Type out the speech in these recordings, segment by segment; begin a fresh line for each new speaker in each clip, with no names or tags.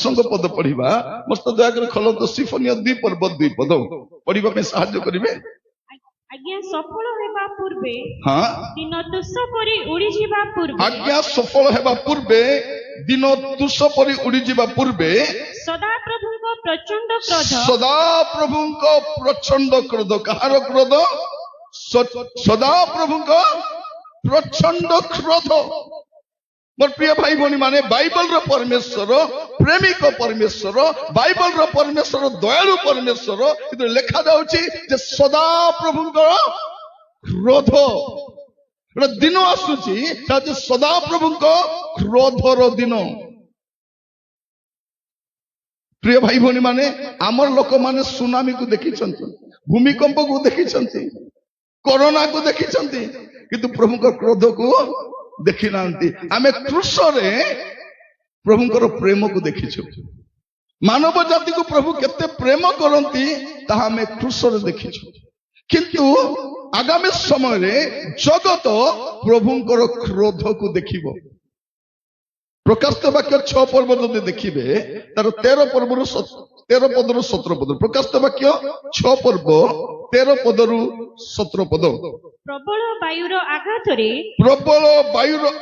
प्रसंग पद पढ़ा मस्त दयाकर खोलत सिफोनिया 2 पर्व 2 पद पढ़ा में साहाय्य करिवे।
आज्ञा सफल हेबा पूर्वे
हाँ
दिन तुष परि उड़ी जीवा पूर्वे
आज्ञा सफल हेबा पूर्वे दिन तुष परि उड़ी जीवा पूर्वे
सदा प्रभुको प्रचंड क्रोध
सदा प्रभुको प्रचंड क्रोध कहार क्रोध सदा प्रभुको प्रचंड क्रोध। मोर प्रिय भाई भौणी माने बाइबल रो परमेश्वर प्रेमिक परमेश्वर बाइबल रो परमेश्वर दयालु परमेश्वर इधर लिखा जाउची जे सदा प्रभुको क्रोध दिन आसुची जे सदा प्रभुको क्रोधर दिन। प्रिय भाई भौणी माने आमर लोक माने सुनामी को देखी भूमिकंप को देखी कोरोना को देखी किंतु प्रभुको क्रोध को देखी ना आमे क्रूसरे प्रभुଙ୍କର प्रेम को देखिछु मानव जाति को प्रभु केते प्रेम करंती ताहा आमे क्रूसरे देखिछु किंतु आगामी समय रे जगत प्रभुଙ୍କର क्रोध को देखिबो। प्रकाशित वाक्य 6 पर्व जदि देखिबे तार 13 पर्वरु 13 पदरु 17 पद प्रकाशित वाक्य 6 पर्व 13 पदरु 17 पद
प्रबल वायुर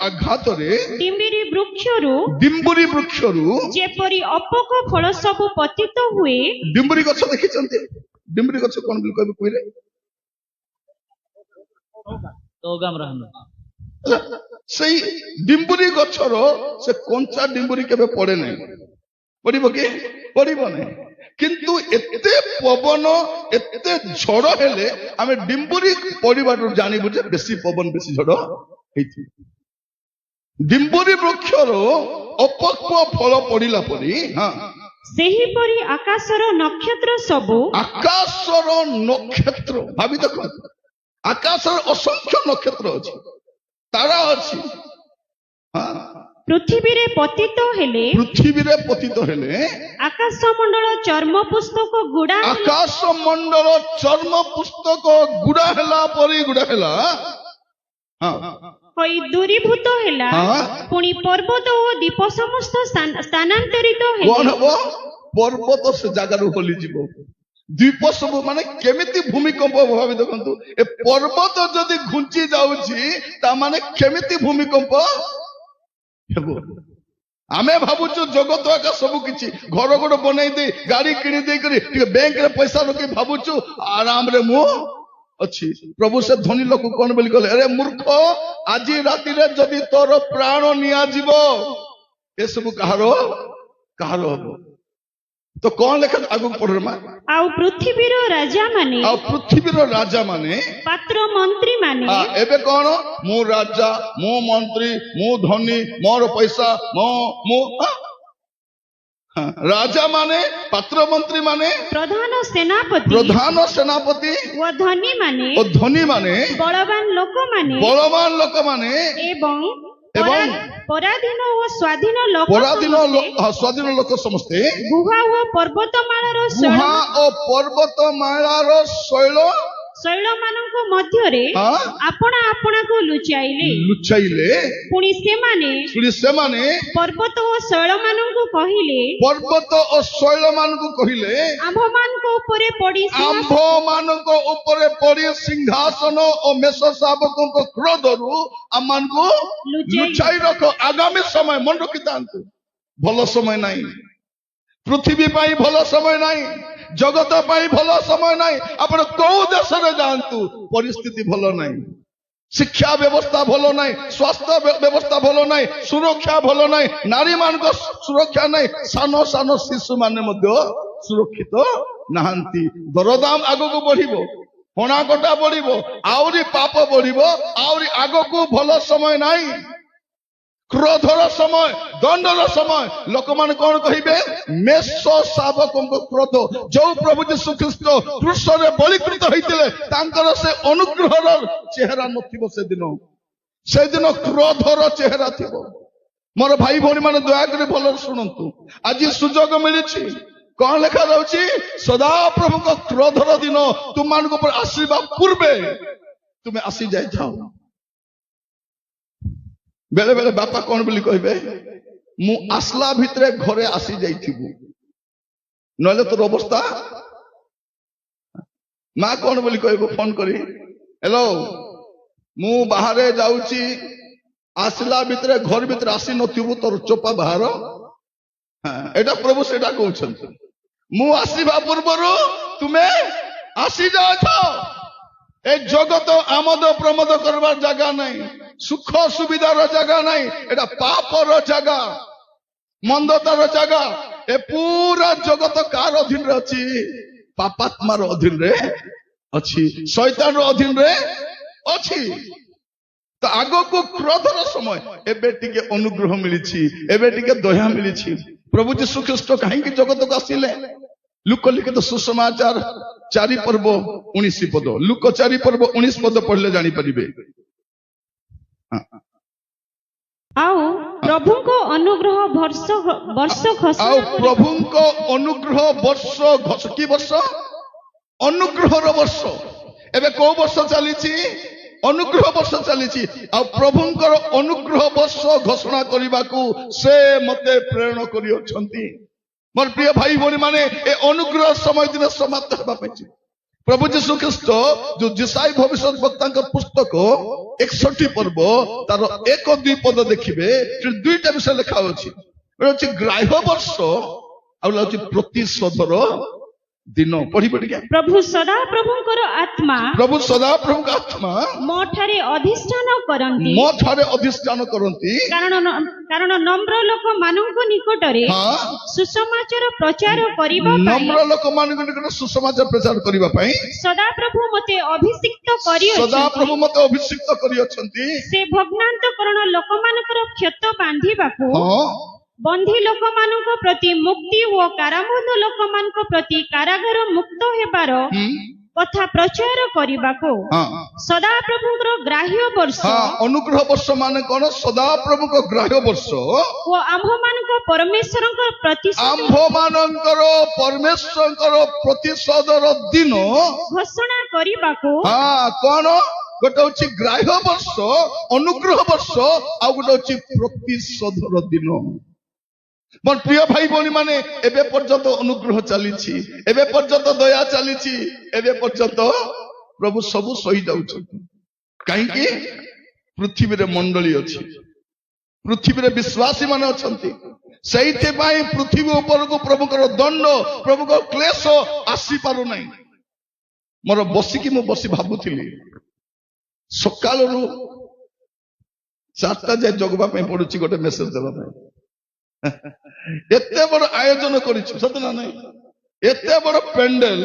आघातरे
डिम्बुरी वृक्षरु
जेपरि अपोक फल सब पतित हुए।
डिम्बुरी गछ देखिचंती डिम्बुरी गछ कोन बिल कहबे कइले
तोगाम रहना
सही डिम्बुरी गछर से कंचा डिम्बुरी केबे पड़े नै पड़िबो कि पड़िबो नै किंतु एते पवन एते झड़ हेले आमे डिम्बुरी पड़िबाटू जानिबु जे बेसी पवन बेसी झड़ हेथि। डिम्बुरी वृक्षर अपक्व फल पड़िला परी हां
सेही परी आकाशर नक्षत्र सबु
आकाशर नक्षत्र भाबी देखो आकाशर असंख्य नक्षत्र अछि तारा अछि हां
पृथ्वी रे पतित हेले आकाश मंडल चर्म पुस्तक गुड़ा
आकाश मंडल चर्म पुस्तक गुड़ा हेला परी गुड़ा हेला हां
होई दूरीभूत हेला पुनी पर्वत ओ दीप समस्त स्थानांतरित हेले
कोन हबो पर्वत से जगह रो होली जीवो द्वीप सब माने केमिति भूमिकंप भाबी देखंतु ए पर्वत जदी घुंची जाउची ता माने केमिति भूमिकंप हेबो। आमे भाबुचु जगत का सब किछि घर गोड़ बनाई दे गाड़ी किनी दे करी बैंक रे पैसा रखी भाबुचु आराम रे मु अछि। प्रभु से धनी लोक कोन बोली कहले अरे मूर्ख आज राति रे जदी तोर प्राण निया जीवो ए सब कहारो कहारो हबो तो कौन लेखा आगु पढ़र मा
आउ पृथ्वीर राजा माने पात्र मंत्री माने
एबे कौन मु राजा मु मंत्री मु धनी मोर पैसा मो राजा माने पात्र मंत्री माने प्रधान सेनापति
व धनी माने बलवान लोक माने एवं पराधीन और स्वाधीन
लोक समस्ते
गुहा ओ पर्वतमालार शैल मानक मध्यरे आपना आपना को लुचाइले पुनी सेमाने पर्वत और शैल मानक कहिले आम्भ मानक ऊपरे पड़ी सिंहासन और मेष शावकों क्रोधरु आमान को लुचाई रखो। आगामी समय मन रखी थांतु भल समय नहीं पृथ्वी पाई भल समय नहीं जगत पाई भल समय नहीं आपण को देश रे जानतु परिस्थिति भल नहीं शिक्षा व्यवस्था भल नहीं स्वास्थ्य व्यवस्था भल नहीं सुरक्षा भल नहीं नारी मान को सुरक्षा नहीं सानो सानो शिशु माने मध्य सुरक्षित नाहंती दरदाम आगो को बढ़िबो हणाकटा बढ़िबो आउरी पाप बढ़िबो आउरी आगो को भल समय नहीं क्रोधर समय दंडर समय लोक मान कौन कहिबे मेष शावकों क्रोध जो प्रभु यीशु ख्रीष्ट क्रूस रे बलिकृत होइतिले तांकर से अनुग्रहर चेहरा नथिबो से दिन क्रोधर चेहरा थिबो। मोर भाई भौणी माने दया करी भल सुनंतु आज सुजोग मिलिछि कौन लिखा जाउछि सदा प्रभु को क्रोधर दिन तुम मान को पर आशीर्वाद पूर्वे तुम्हें आसी जाय जाओ बेले बेले बापा कौन बोली कहबे
मु आसला भितरे घरे आसी जाइथिबु नले तोर अवस्था माँ कौन बोली कहबो फोन करी हेलो मु बाहर जाउची आसला भितरे घर भितरे आसी नथिबु तोर चोपा बाहर एटा प्रभु सेटा कहउछन मु आसीबा पूर्वरु तुमे आसी जाछ ए जगत आमद प्रमोद करबार जगह नहीं सुख सुविधार जगह नहीं एटा पापर जगह मंदतार जगह ए पूरा जगत कार अधीन रे अछि पापात्मार अधीन रे अछि शैतान अधीन रे अछि तो आगो को क्रोधर समय एबे टिके अनुग्रह मिलिछि एबे टिके दया मिलिछि प्रभु यीशु ख्रीष्ट कहीं जगत को आसिले लुक लिखित सुसमाचार 4 पर्व 19 पद लुक 4 पर्व 19 पद पढ़ले जानी परिबे
आउ प्रभु को अनुग्रह वर्ष घोषणा
आउ प्रभु को अनुग्रह वर्ष की वर्ष अनुग्रह वर्ष एबे को वर्ष चलीछि अनुग्रह वर्ष चलीछि आ प्रभुंकर अनुग्रह वर्ष घोषणा करने को से मते प्रेरण करियोछंती मोर प्रिय भाई भौणी माने ए अनुग्रह समय दिन समाप्त हेबा पाइछि प्रभु यीशु ख्रीष्ट जो जिसाई भविष्य वक्ता पुस्तक 61 पर्व तार 1-2 पद देखिबे दुईटा विषय लिखा अछि ग्राह्य वर्ष आ प्रतिशोधर दिन पढ़ी पढ़ी
प्रभु सदा प्रभुंकर आत्मा मोठारे अधिष्ठान
करंती
कारण नम्र लोक मानक निकटरे सुसमाचार प्रचार करिबा
नम्र लोक मानक निकट सुसमाचार प्रचार करिबा पई
सदा प्रभु मते अभिषिक्त करियछंती
से
भग्नांतकरण लोक मानकर क्षत बांधिबाकू बंधी लोक मानक प्रति मुक्ति और काराबंध लोक मानक प्रति कारागार मुक्त हेबार कथा प्रचार करिबाको सदा प्रभुଙ୍କର ग्राह्य वर्ष
अनुग्रह वर्ष माने कोन सदा प्रभु को ग्राह्य वर्ष
ओ आम्भ मानक परमेश्वरଙ୍କ
प्रतिशोधर दिन
घोषणा करिबाको
कोन गोटे होची ग्राह्य वर्ष अनुग्रह वर्ष आ गोटे होची प्रतिशोधर दिन मोर प्रिय भाई भौणी माने एबे पर्यंत अनुग्रह चलीछि एबे पर्यंत दया चलीछि एबे पर्यंत प्रभु सब सही जाउछथि काहे कि पृथ्वी रे मंडली अछि पृथ्वी रे विश्वासी माने अछंती सेइते पई पृथ्वी ऊपर को प्रभु कर दंड प्रभु को क्लेश आसी पारु नै मोर बसी कि मु बसी भाबुथिली सकालरू 4टा जे जगबा पे पडुछि गोटे मेसेज देबा पे एते बड़ आयोजन करिछु सत ना नहीं एते बड़ पेंडल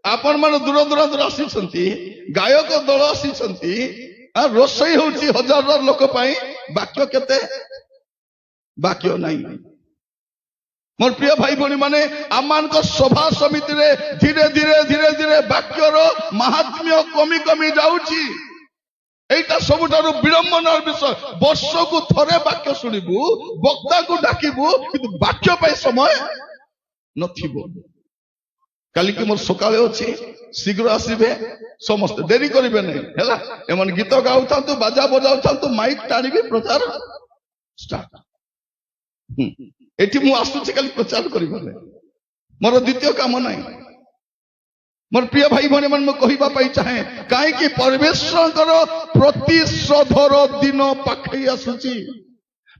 आपण मन दूर दूर आसी गायक दल आसी रोषई होची हजार लोक पाई बाक्य केते बाक्य नहीं मोर प्रिय भाई भौणी माने आमान को सभा समिति रे धीरे धीरे धीरे धीरे बाक्यर महात्म्य कमी कमी जाउची एटा सबुठारु विडंबनार विषय वर्ष को थरे वाक्य शुणिबु वक्ता को डाकिबु किंतु वाक्य पाई समय नथिबो काली कि मोर सकाळे अछि शीघ्र आसीबे समस्त देरी करिबे नै हैला एमन गीत गाउथांतु बाजा बजाउथांतु माइक टाणिबे प्रचार स्टार्ट एठी मु आसुछि काली प्रचार करिबे नै मोर द्वितीय काम नै मोर प्रिय भाई भौणी मन में कहबा पाई चाहे काहे कि परमेश्वर प्रतिशोधर दिन पाखई आसुची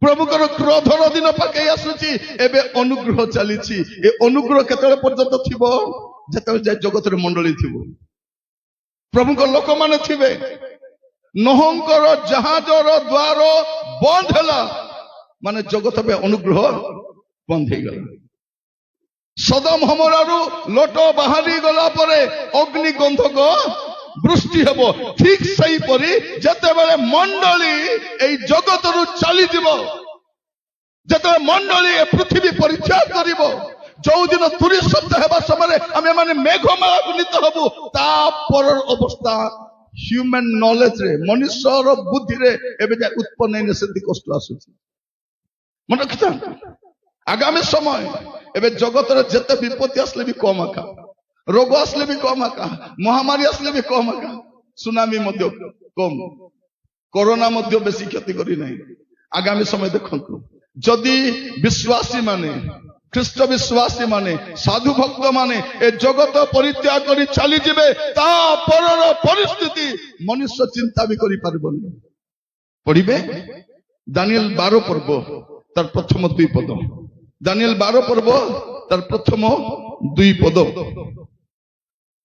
प्रभुकर क्रोधर दिन पाखई आसुची एबे अनुग्रह चलीछि ए अनुग्रह केतले पर्यंत थिबो जेतले जे जगत रे मंडली थिबो प्रभुकर लोक माने थिबे नहंकर जहाजर द्वार बंद हला माने जगत पे अनुग्रह बंद हे गला सदम हमरारु लोट बाहरी गला परे अग्नि गंधक वृष्टि हेबो ठीक सही परी जते बेले मंडली एई जगत रु चली दिबो जते मंडली ए पृथ्वी परित्याग करिवो जो दिन तुरी शब्द हेबा समय आमे माने मेघमाला गुनित हबु ता पर अवस्था ह्यूमन नॉलेज रे मनुष्यर बुद्धि रे एबे जे उत्पन्न नै सेति कष्ट आसुची मन रखता आगामी समय एबे जगत रे जते विपत्ति आसले भी कम आका रोग आसले भी कम आका महामारी आसले भी कम आका सुनामी मध्य कम कोरोना मध्य बेसी क्षति करी नहीं आगामी समय देखंतु যদি ବିଶ୍ୱାସୀ ମାନେ ଖ୍ରୀଷ୍ଟ ବିଶ୍ୱାସୀ ମାନେ ସାଧୁ ଭକ୍ତ ମାନେ ଏ ଜଗତ ପରିତ୍ୟାଗ କରି ଚାଲିଯିବେ ତା ପରର ପରିସ୍ଥିତି ମନୁଷ୍ୟ ଚିନ୍ତା ବି କରିପାରିବନି। ପଢିବେ ଦାନିଏଲ 12 ପର୍ବ ତାର ପ୍ରଥମ 2 ପଦ। ଦାନିଏଲ 12 ପର୍ବ ତାର ପ୍ରଥମ 2 ପଦ।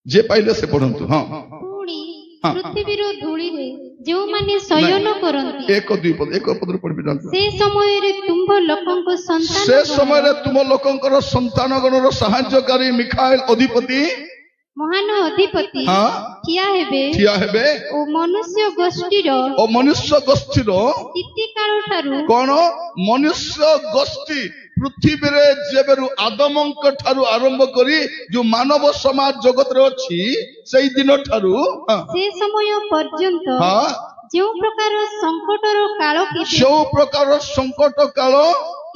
ଯେ ପାଇଲେ ସେ ପଢନ୍ତୁ। ହଁ
ପୁଣି
ହଁ।
ପୃଥିବୀର ଧୂଳିରେ ଯେଉଁମାନେ ଶୟନ କରନ୍ତି
1 ପଦରୁ ପଢିବେ ଯାଆନ୍ତୁ।
ସେ ସମୟରେ ତୁମ୍ଭ ଲୋକଙ୍କ ସନ୍ତାନ
ସେ ସମୟରେ ତୁମ ଲୋକଙ୍କର ସନ୍ତାନ ଗଣର ସାହାଯ୍ୟକାରୀ ମିଖାଏଲ ଅଧିପତି
ମହାନ ଅଧିପତି
ହଁ
ଠିଆ
ହେବେ
ଓ ମନୁଷ୍ୟ ଗୋଷ୍ଠୀର
ଓ ମନୁଷ୍ୟ ଗୋଷ୍ଠୀର
ସ୍ଥିତିକାଳ ଠାରୁ
କଣ ମନୁଷ୍ୟ ଗୋଷ୍ଠୀ ପୃଥିବୀରେ ଯେବେରୁ ଆଦମଙ୍କ ଠାରୁ ଆରମ୍ଭ କରି ଯୋଉ ମାନବ ସମାଜ ଜଗତରେ ଅଛି ସେଇ ଦିନ ଠାରୁ
ସେ ସମୟ ପର୍ଯ୍ୟନ୍ତ ଯେଉଁ ପ୍ରକାର ସଙ୍କଟର କାଳ
ଯୋଉ ପ୍ରକାର ସଙ୍କଟ କାଳ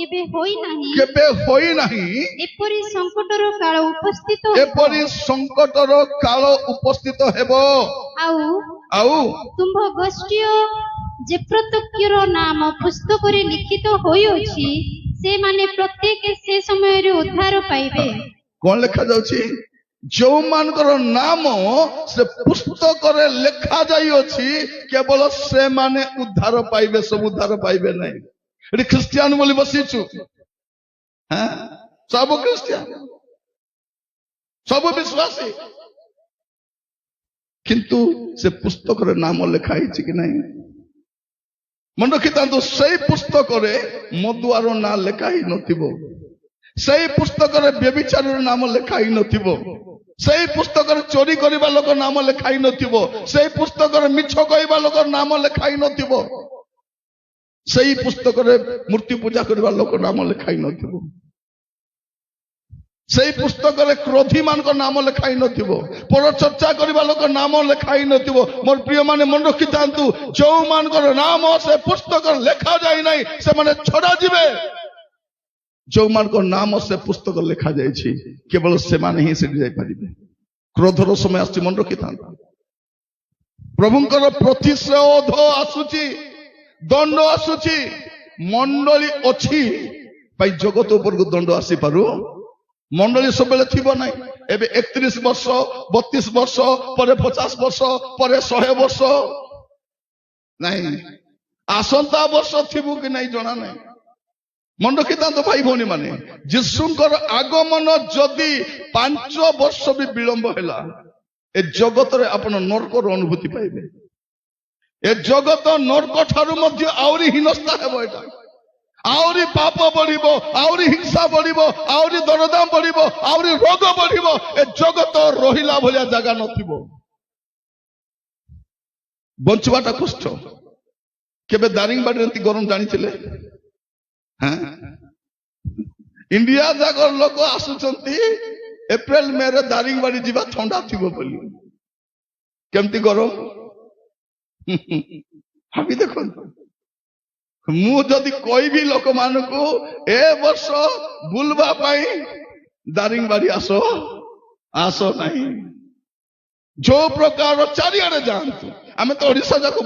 କେବେ
ହୋଇନାହିଁ
ଏପରି ସଙ୍କଟର କାଳ ଉପସ୍ଥିତ
ଏପରି ସଙ୍କଟର କାଳ ଉପସ୍ଥିତ ହେବ। ଆଉ
ତୁମ୍ଭ ଗୋଷ୍ଠୀୟ ଯେ ପ୍ରତ୍ୟେକର ନାମ ପୁସ୍ତକରେ ଲିଖିତ ହୋଇଅଛି ସେମାନେ ପ୍ରତ୍ୟେକ ସେ ସମୟରେ ଉଦ୍ଧାର ପାଇବେ।
କଣ ଲେଖା ଯାଉଛି? ଯୋଉମାନଙ୍କର ନାମ ସେ ପୁସ୍ତକରେ ଲେଖା ଯାଇଅଛି କେବଳ ସେମାନେ ଉଦ୍ଧାର ପାଇବେ, ସବୁ ଉଦ୍ଧାର ପାଇବେ ନାହିଁ। ଏଠି ଖ୍ରୀଷ୍ଟିଆନ ବୋଲି ବସିଛୁ, ସବୁ ଖ୍ରୀଷ୍ଟିଆନ, ସବୁ ବିଶ୍ୱାସୀ, କିନ୍ତୁ ସେ ପୁସ୍ତକରେ ନାମ ଲେଖା ହେଇଛି କି ନାହିଁ ମନେ ରଖିଥାନ୍ତୁ। ସେଇ ପୁସ୍ତକରେ ମଦୁଆର ନାଁ ଲେଖା ହେଇନଥିବ, ସେଇ ପୁସ୍ତକରେ ବ୍ୟଭିଚାରୀର ନାମ ଲେଖା ହେଇନଥିବ, ସେଇ ପୁସ୍ତକରେ ଚୋରି କରିବା ଲୋକ ନାମ ଲେଖା ହେଇନଥିବ, ସେଇ ପୁସ୍ତକରେ ମିଛ କହିବା ଲୋକର ନାମ ଲେଖା ହେଇନଥିବ, ସେଇ ପୁସ୍ତକରେ ମୂର୍ତ୍ତି ପୂଜା କରିବା ଲୋକ ନାମ ଲେଖା ହେଇନଥିବ, ସେଇ ପୁସ୍ତକରେ କ୍ରୋଧୀ ମାନଙ୍କ ନାମ ଲେଖା ହେଇନଥିବ, ପରଚର୍ଚ୍ଚା କରିବା ଲୋକ ନାମ ଲେଖା ହେଇନଥିବ। ମୋର ପ୍ରିୟ ମାନେ ମନେ ରଖିଥାନ୍ତୁ, ଯୋଉମାନଙ୍କର ନାମ ସେ ପୁସ୍ତକରେ ଲେଖା ଯାଇନାହିଁ ସେମାନେ ଛଡା ଯିବେ। ଯୋଉମାନଙ୍କ ନାମ ସେ ପୁସ୍ତକ ଲେଖା ଯାଇଛି କେବଳ ସେମାନେ ହିଁ ସେଠି ଯାଇପାରିବେ। କ୍ରୋଧର ସମୟ ଆସୁଛି, ମନେ ରଖିଥାନ୍ତୁ। ପ୍ରଭୁଙ୍କର ପ୍ରତିଶୋଧ ଆସୁଛି, ଦଣ୍ଡ ଆସୁଛି। ମଣ୍ଡଳୀ ଅଛି ପାଇଁ ଜଗତ ଉପରକୁ ଦଣ୍ଡ ଆସିପାରୁ, ମଣ୍ଡଳୀ ସବୁବେଳେ ଥିବ ନାହିଁ। ଏବେ 31 ବର୍ଷ, 32 ବର୍ଷ ପରେ 50 ବର୍ଷ ପରେ 100 ବର୍ଷ ନାହିଁ, ଆସନ୍ତା ବର୍ଷ ଥିବୁ କି ନାହିଁ ଜଣା ନାହିଁ। ମନେ ରଖିଥାନ୍ତୁ ଭାଇ ଭଉଣୀ ମାନେ, ଯୀଶୁଙ୍କର ଆଗମନ ଯଦି 5 ବର୍ଷ ବି ବିଳମ୍ବ ହେଲା ଏ ଜଗତରେ ଆପଣ ନର୍କର ଅନୁଭୂତି ପାଇବେ। ଏ ଜଗତ ନର୍କ ଠାରୁ ମଧ୍ୟ ଆହୁରି ହୀନସ୍ତା ହେବ। ଏଟା ଆହୁରି ପାପ ବଢିବ, ଆହୁରି ହିଂସା ବଢିବ, ଆହୁରି ଦରଦାମ ବଢିବ, ଆହୁରି ରୋଗ ବଢିବ। ଏ ଜଗତ ରହିଲା ଭଳିଆ ଜାଗା ନଥିବ, ବଞ୍ଚିବାଟା କଷ୍ଟ। କେବେ ଦାରିଙ୍ଗବାଡିରେ ଏମିତି ଗରମ ଜାଣିଥିଲେ? ଇଣ୍ଡିଆ ଯାକ ଲୋକ ଆସୁଛନ୍ତି ଏପ୍ରିଲ ମେ ରେ ଦାରିଙ୍ଗବାଡି ଯିବା ଥଣ୍ଡା ଥିବ ବୋଲି। କେମିତି ଗରମ ଭାବି ଦେଖନ୍ତୁ। ମୁଁ ଯଦି କହିବି ଲୋକମାନଙ୍କୁ ଏ ବର୍ଷ ବୁଲବା ପାଇଁ ଦାରିଙ୍ଗବାଡି ଆସ ନାହିଁ, ଯୋଉ ପ୍ରକାର ଚାରିଆଡେ ଯାଆନ୍ତୁ। ଆମେ ତ ଓଡିଶା ଯାକ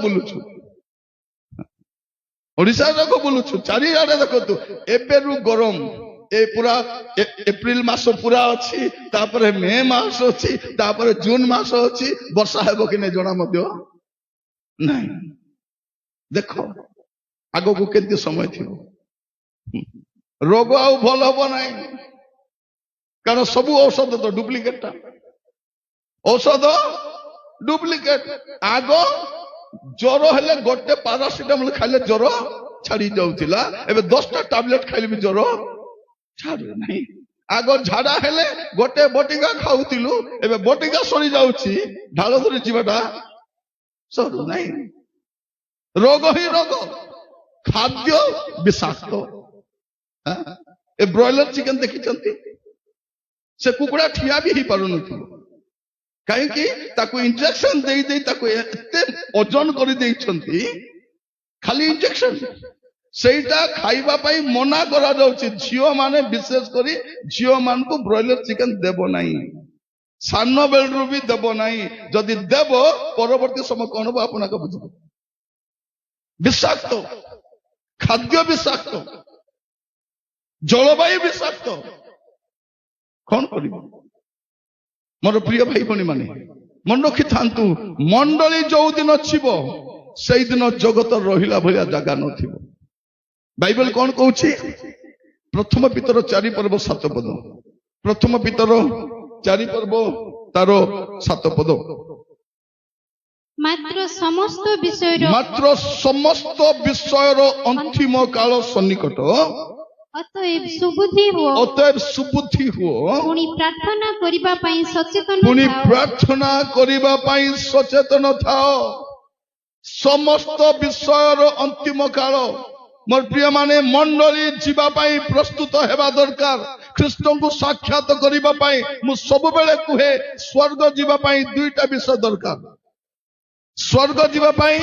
ବୁଲୁଛୁ, ଚାରିଆଡେ ଦେଖନ୍ତୁ। ଏବେରୁ ଗରମ, ଏ ପୁରା ଏପ୍ରିଲ ମାସ ପୁରା ଅଛି, ତାପରେ ମେ ମାସ ଅଛି, ତାପରେ ଜୁନ ମାସ ଅଛି। ବର୍ଷା ହେବ କି ନାହିଁ ଜଣା ମଧ୍ୟ ନାହିଁ। ଦେଖ ଆଗକୁ କେତେ ସମୟ ଥିବ, ରୋଗ ଆଉ ଭଲ ହବ ନାହିଁ। କାରଣ ସବୁ ଔଷଧ ତ ଡୁପ୍ଲିକେଟ, ଔଷଧ ଡୁପ୍ଲିକେଟ। ଆଗ ଜ୍ୱର ହେଲେ ଗୋଟେ ପାରାସିଟାମଲ ଖାଇଲେ ଜ୍ୱର ଛାଡି ଯାଉଥିଲା, ଏବେ 10ଟା ଟାବଲେଟ ଖାଇଲେ ବି ଜ୍ୱର ଛାଡୁ ନାହିଁ। ଆଗ ଝାଡା ହେଲେ ଗୋଟେ ବଟିକା ଖାଉଥିଲୁ, ଏବେ ବଟିକା ସରି ଯାଉଛି, ଢାଳ ଧରି ଯିବାଟା ସରୁ ନାହିଁ। ରୋଗ ହିଁ ରୋଗ, ଖାଦ୍ୟ ବିଷାକ୍ତ। ଏ ବ୍ରଏଲର ଚିକେନ ଦେଖିଛନ୍ତି? ସେ କୁକୁଡ଼ା ଠିଆ ବି ହେଇପାରୁନଥିବ, କାହିଁକି? ତାକୁ ଇଞ୍ଜେକ୍ସନ ଦେଇ ତାକୁ ଏତେ ଓଜନ କରିଦେଇଛନ୍ତି, ଖାଲି ଇଞ୍ଜେକ୍ସନ। ସେଇଟା ଖାଇବା ପାଇଁ ମନା କରାଯାଉଛି। ଝିଅ ମାନେ, ବିଶେଷ କରି ଝିଅ ମାନଙ୍କୁ ବ୍ରଏଲର ଚିକେନ ଦେବ ନାହିଁ, ସାନ ବେଳରୁ ବି ଦେବ ନାହିଁ। ଯଦି ଦେବ ପରବର୍ତ୍ତୀ ସମୟ କଣ ହବ ଆପଣ ବୁଝିବେ। ବିଷାକ୍ତ ଖାଦ୍ୟ, ବିଷାକ୍ତ। ଜଳବାୟୁ ବିଷାକ୍ତ, କଣ କରିବ? ମୋର ପ୍ରିୟ ଭାଇ ଭଉଣୀ ମାନେ ମନେ ରଖିଥାନ୍ତୁ, ମଣ୍ଡଳୀ ଯୋଉ ଦିନ ଥିବ ସେଇଦିନ ଜଗତ ରହିଲା ଭଳିଆ ଜାଗା ନଥିବ। ବାଇବେଲ କଣ କହୁଛି? ପ୍ରଥମ ପିତର 4 ପର୍ବ 7 ପଦ, ପ୍ରଥମ ପିତର 4 ପର୍ବ ତାର 7 ପଦ।
ମାତ୍ର ସମସ୍ତ ବିଷୟର
ଅନ୍ତିମ କାଳ ସନ୍ନିକଟ,
ଅତଏବ ସୁବୁଦ୍ଧି ହୁଅ, ପୁଣି ପ୍ରାର୍ଥନା କରିବା ପାଇଁ
ସଚେତନ ଥାଅ। ସମସ୍ତ ବିଷୟର ଅନ୍ତିମ କାଳ। ମୋର ପ୍ରିୟ ମାନେ, ମଣ୍ଡଳୀ ଯିବା ପାଇଁ ପ୍ରସ୍ତୁତ ହେବା ଦରକାର। ଖ୍ରୀଷ୍ଟଙ୍କୁ ସାକ୍ଷାତ କରିବା ପାଇଁ ମୁଁ ସବୁବେଳେ କୁହେ, ସ୍ୱର୍ଗ ଯିବା ପାଇଁ 2ଟା ବିଷୟ ଦରକାର। ସ୍ୱର୍ଗ ଯିବା ପାଇଁ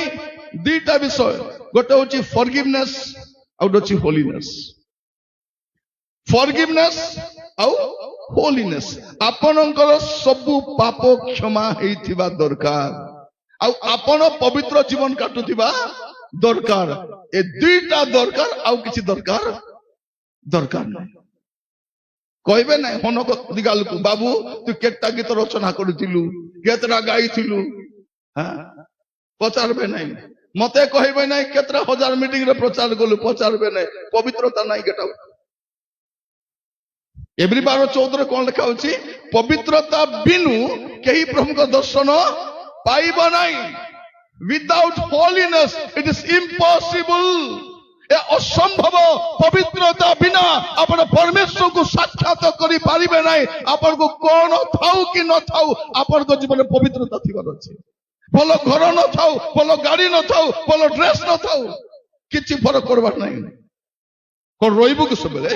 2ଟା ବିଷୟ, ଗୋଟେ ହଉଛି ଫରଗିଭନେସ୍, ଆଉ ଗୋଟେ ହଉଛି ହୋଲିନେସ୍। ଫରଗିଭନେସ୍ ଆଉ ହୋଲିନେସ୍। ଆପଣଙ୍କର ସବୁ ପାପ କ୍ଷମା ହେଇଥିବା ଦରକାର, ଆଉ ଆପଣ ପବିତ୍ର ଜୀବନ କାଟୁଥିବା ଦରକାର। ଏ 2ଟା ଦରକାର, ଆଉ କିଛି ଦରକାର ନାହିଁ। କହିବେ ନାହିଁ ହନକ ଦିଗାଲକୁ, ବାବୁ ତୁ କେତେଟା ଗୀତ ରଚନା କରିଥିଲୁ, କେତେଟା ଗାଇଥିଲୁ? ପଚାରବେ ନାହିଁ। ମତେ କହିବେ ନାହିଁ କେତେଟା 1000 ମିଟିଂରେ ପ୍ରଚାର କଲୁ, ପଚାରବେ ନାହିଁ। ପବିତ୍ରତା ନାହିଁ ଗେଟା। ଏବ୍ରି 12:14 କଣ ଲେଖା ହଉଛି? ପବିତ୍ରତା ବିନୁ କେହି ପ୍ରଭୁଙ୍କ ଦର୍ଶନ ପାଇବ ନାହିଁ। Without holiness it is impossible. ଏ ଅସମ୍ଭବ। ପବିତ୍ରତା ବିନା ଆପଣ ପରମେଶ୍ୱରକୁ ସାକ୍ଷାତ କରିପାରିବେ ନାହିଁ। ଆପଣଙ୍କୁ କଣ ଥାଉ କି ନଥାଉ, ଆପଣଙ୍କ ଜୀବନରେ ପବିତ୍ରତା ଥିବାର ଅଛି। ଭଲ ଘର ନଥାଉ, ଭଲ ଗାଡି ନଥାଉ, ଭଲ ଡ୍ରେସ ନଥାଉ, କିଛି ଫରକ ପଡବାର ନାହିଁ। କଣ ରହିବୁ କି ସବୁବେଳେ?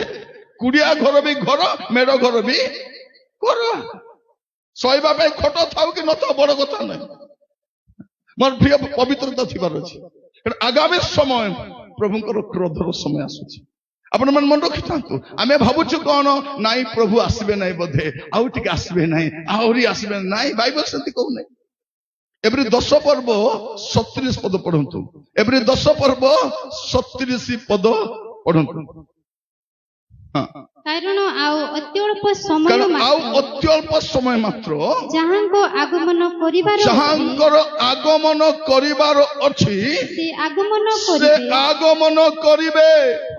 କୁଡିଆ ଘର ବି ଘର, ମେଢ ଘର ବି ଘର। ଶୋଇବା ପାଇଁ ଖଟ ଥାଉ କି ନଥାଉ ବଡ କଥା ନାହିଁ। ମୋର ପ୍ରିୟ, ପବିତ୍ରତା ଥିବାର ଅଛି। ଆଗାମୀ ସମୟ ପ୍ରଭୁଙ୍କର କ୍ରୋଧର ସମୟ ଆସୁଛି। ଆପଣ ମାନେ ମନେ ରଖିଥାନ୍ତୁ। ଆମେ ଭାବୁଛୁ କଣ, ନାଇଁ ପ୍ରଭୁ ଆସିବେ ନାହିଁ ବୋଧେ, ଆଉ ଟିକେ ଆସିବେ ନାହିଁ, ଆହୁରି ଆସିବେ ନାହିଁ। ବାଇବେଲ ସେମିତି କହୁନାହିଁ। ଏଭ୍ରି 10 ପର୍ବ 37 ପଦ ପଢନ୍ତୁ। ଏଭ୍ରି 10 ପର୍ବ 37 ପଦ ପଢନ୍ତୁ।
କାରଣ ଆଉ ଅତ୍ୟଳ୍ପ ସମୟ ମାତ୍ର ଯାହାଙ୍କର
ଆଗମନ କରିବାର ଅଛି,
ସେ ଆଗମନ
କରିବେ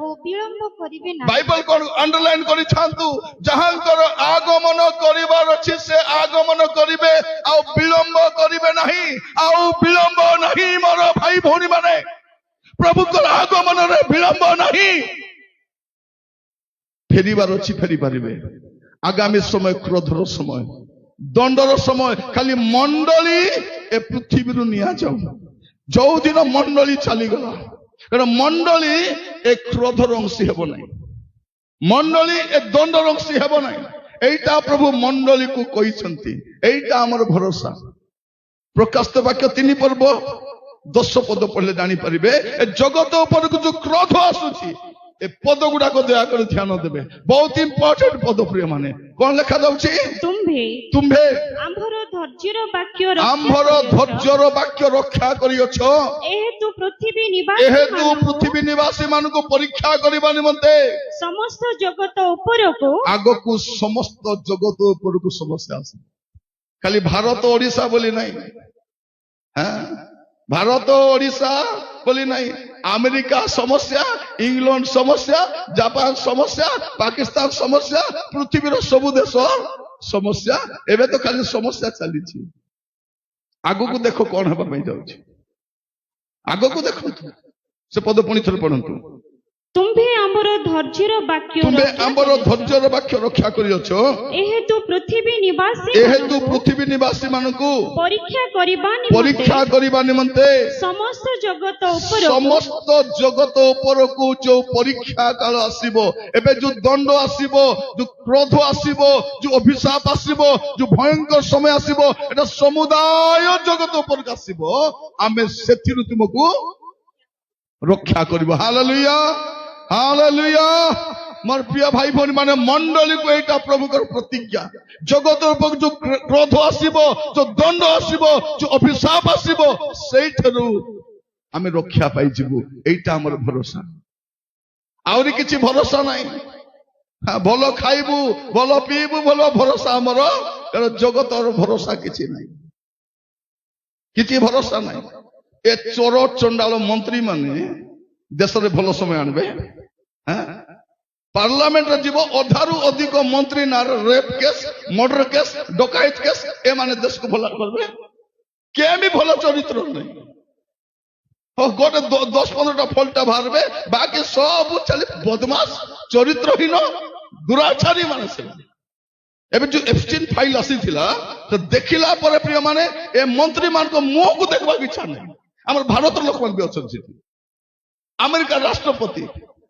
ଓ ବିଳମ୍ବ କରିବେ ନାହିଁ।
ବାଇବେଲ କଣ ଅଣ୍ଡରଲାଇନ କରିଥାନ୍ତୁ? ଯାହାଙ୍କର ଆଗମନ କରିବାର ଅଛି ସେ ଆଗମନ କରିବେ, ଆଉ ବିଳମ୍ବ କରିବେ ନାହିଁ। ଆଉ ବିଳମ୍ବ ନାହିଁ ମୋର ଭାଇ ଭଉଣୀ ମାନେ। ପ୍ରଭୁଙ୍କର ଆଗମନରେ ବିଳମ୍ବ ନାହିଁ। ଫେରିବାର ଅଛି, ଫେରି ପାରିବେ। ଆଗାମୀ ସମୟ କ୍ରୋଧର ସମୟ, ଦଣ୍ଡର ସମୟ। ଖାଲି ମଣ୍ଡଳୀ ଏ ପୃଥିବୀରୁ ନିଆଯାଉ। ଯୋଉଦିନ ମଣ୍ଡଳୀ ଚାଲିଗଲା, କାରଣ ମଣ୍ଡଳୀ ଏ କ୍ରୋଧର ଅଂଶୀ ହେବ ନାହିଁ, ମଣ୍ଡଳୀ ଏ ଦଣ୍ଡର ଅଂଶୀ ହେବ ନାହିଁ। এইটা প্রভু মন্ডলীକୁ କହିଛନ୍ତି। এইটা আমার ভরসা। প্রকাশিত বাক্য 3 পর্ব 10 পদ পড়লে জানিপারিবে এ জগত উপরକୁ ଯୋଉ କ୍ରୋଧ ଆସୁଛି, ଏ ପଦ ଗୁଡାକ ଦୟାକରି ଧ୍ୟାନ ଦେବେ। ବହୁତ ଇମ୍ପୋର୍ଟାଣ୍ଟ ପଦ ପ୍ରିୟ ମାନେ। କଣ ଲେଖା ଯାଉଛି? ତୁମ୍ଭେ
ଆମ୍ଭର ଧୈର୍ଯ୍ୟର
ବାକ୍ୟ ରକ୍ଷା କରିଅଛ,
ଏହେତୁ ପୃଥିବୀ
ନିବାସୀ ମାନଙ୍କୁ ପରୀକ୍ଷା କରିବା ନିମନ୍ତେ
ସମସ୍ତ ଜଗତ ଉପରକୁ
ଆଗକୁ ସମସ୍ତ ଜଗତ ଉପରକୁ ସମସ୍ୟା ଆସେ। ଖାଲି ଭାରତ ଓଡିଶା ବୋଲି ନାହିଁ, ଭାରତ ଓଡିଶା ବୋଲି ନାହିଁ। ଆମେରିକା ସମସ୍ୟା, ଇଂଲଣ୍ଡ ସମସ୍ୟା, ଜାପାନ ସମସ୍ୟା, ପାକିସ୍ତାନ ସମସ୍ୟା, ପୃଥିବୀର ସବୁ ଦେଶ ସମସ୍ୟା। ଏବେ ତ ଖାଲି ସମସ୍ୟା ଚାଲିଛି। ଆଗକୁ ଦେଖ କଣ ହେବା ପାଇଁ ଯାଉଛି। ଆଗକୁ ଦେଖନ୍ତୁ। ସେ ପଦ ପୁଣି ଥରେ ପଢନ୍ତୁ।
ତୁମ୍ଭେ ଆମ୍ଭର ଧୈର୍ଯ୍ୟର ବାକ୍ୟ ରକ୍ଷା କରିଅଛ, ଏହେତୁ ପୃଥିବୀ ନିବାସୀ ମାନଙ୍କୁ ପରୀକ୍ଷା କରିବା ନିମନ୍ତେ ସମସ୍ତ ଜଗତ ଉପରକୁ ଯୋଉ ପରୀକ୍ଷା କାଳ ଆସିବ, ଏବେ ଯୋଉ ଦଣ୍ଡ ଆସିବ, ଯୋଉ କ୍ରୋଧ ଆସିବ, ଯୋଉ ଅଭିଶାପ ଆସିବ, ଯୋଉ ଭୟଙ୍କର ସମୟ ଆସିବ, ଏଟା ସମୁଦାୟ ଜଗତ ଉପରକୁ ଆସିବ। ଆମେ ସେଥିରୁ ତୁମକୁ ରକ୍ଷା କରିବ। Hallelujah, hallelujah. ମୋର ପ୍ରିୟ ଭାଇ ଭଉଣୀ ମାନେ, ମଣ୍ଡଳୀକୁ ଏଇଟା ପ୍ରଭୁଙ୍କର ପ୍ରତିଜ୍ଞା। ଜଗତ ଉପରକୁ ଯୋଉ କ୍ରୋଧ ଆସିବ, ଯୋଉ ଦଣ୍ଡ ଆସିବ, ଯୋଉ ଅଭିଶାପ ଆସିବ, ସେଇଠାରୁ ଆମେ ରକ୍ଷା ପାଇଯିବୁ। ଏଇଟା ଆମର ଭରସା। ଆହୁରି କିଛି ଭରସା ନାହିଁ।
ଭଲ ଖାଇବୁ, ଭଲ ପିଇବୁ, ଭଲ ଭରସା ଆମର। କାରଣ ଜଗତର ଭରସା କିଛି ନାହିଁ, କିଛି ଭରସା ନାହିଁ। ଏ ଚୋର ଚଣ୍ଡାଳ ମନ୍ତ୍ରୀ ମାନେ ଦେଶରେ ଭଲ ସମୟ ଆଣିବେ? ପାର୍ଲାମେଣ୍ଟରେ ଯିବ, ଅଧାରୁ ଅଧିକ ମନ୍ତ୍ରୀ ନାଁରେ ରେପ୍ କେସ୍, ମର୍ଡର କେସ୍, ଡକାୟତ କେସ୍, ଏମାନେ ଦେଶକୁ ଭଲ କରିବେ? କେହି ଭଲ ଚରିତ୍ର ନାହିଁ। ଗୋଟେ 10-15ଟା ଫଲ୍ଟ ବାହାରିବେ, ବାକି ସବୁ ଚାଲି ବଦମାସ, ଚରିତ୍ରହୀନ, ଦୁରାଚାରୀ ମାନେ ସେମାନେ। ଏବେ ଯୋଉ ଏଫଷ୍ଟିନ୍ ଫାଇଲ ଆସିଥିଲା, ତ ଦେଖିଲା ପରେ ପ୍ରିୟ ମାନେ ଏ ମନ୍ତ୍ରୀ ମାନଙ୍କ ମୁହଁକୁ ଦେଖିବାକୁ ଇଚ୍ଛା ନାହିଁ। ଆମର ଭାରତର ଲୋକମାନେ ବି ଅଛନ୍ତି ସେଠି, ଆମେରିକା ରାଷ୍ଟ୍ରପତି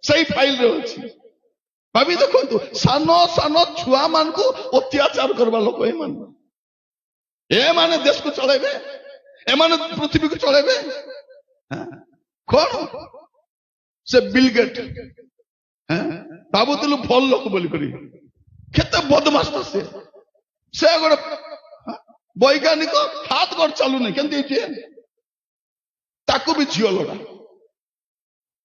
ସେଇ ଫାଇଲରେ ଅଛି। ଭାବି ଦେଖନ୍ତୁ, ସାନ ସାନ ଛୁଆ ମାନଙ୍କୁ ଅତ୍ୟାଚାର କରିବା ଲୋକ ଏମାନେ ଦେଶକୁ ଚଳେଇବେ? ଏମାନେ ପୃଥିବୀକୁ ଚଳେଇବେ? କଣ ସେ ବିଲ୍ ଗେଟ୍ ଭାବୁଥିଲୁ ଭଲ ଲୋକ ବୋଲି କରି, କେତେ ବଦମାସ ସେ ଗୋଟେ ବୈଜ୍ଞାନିକ, ହାତ ଗୋଡ଼ ଚାଲୁନି, କେମିତି ଏଇଠି ତାକୁ ବି ଝିଅ ଲୋଡ଼ା।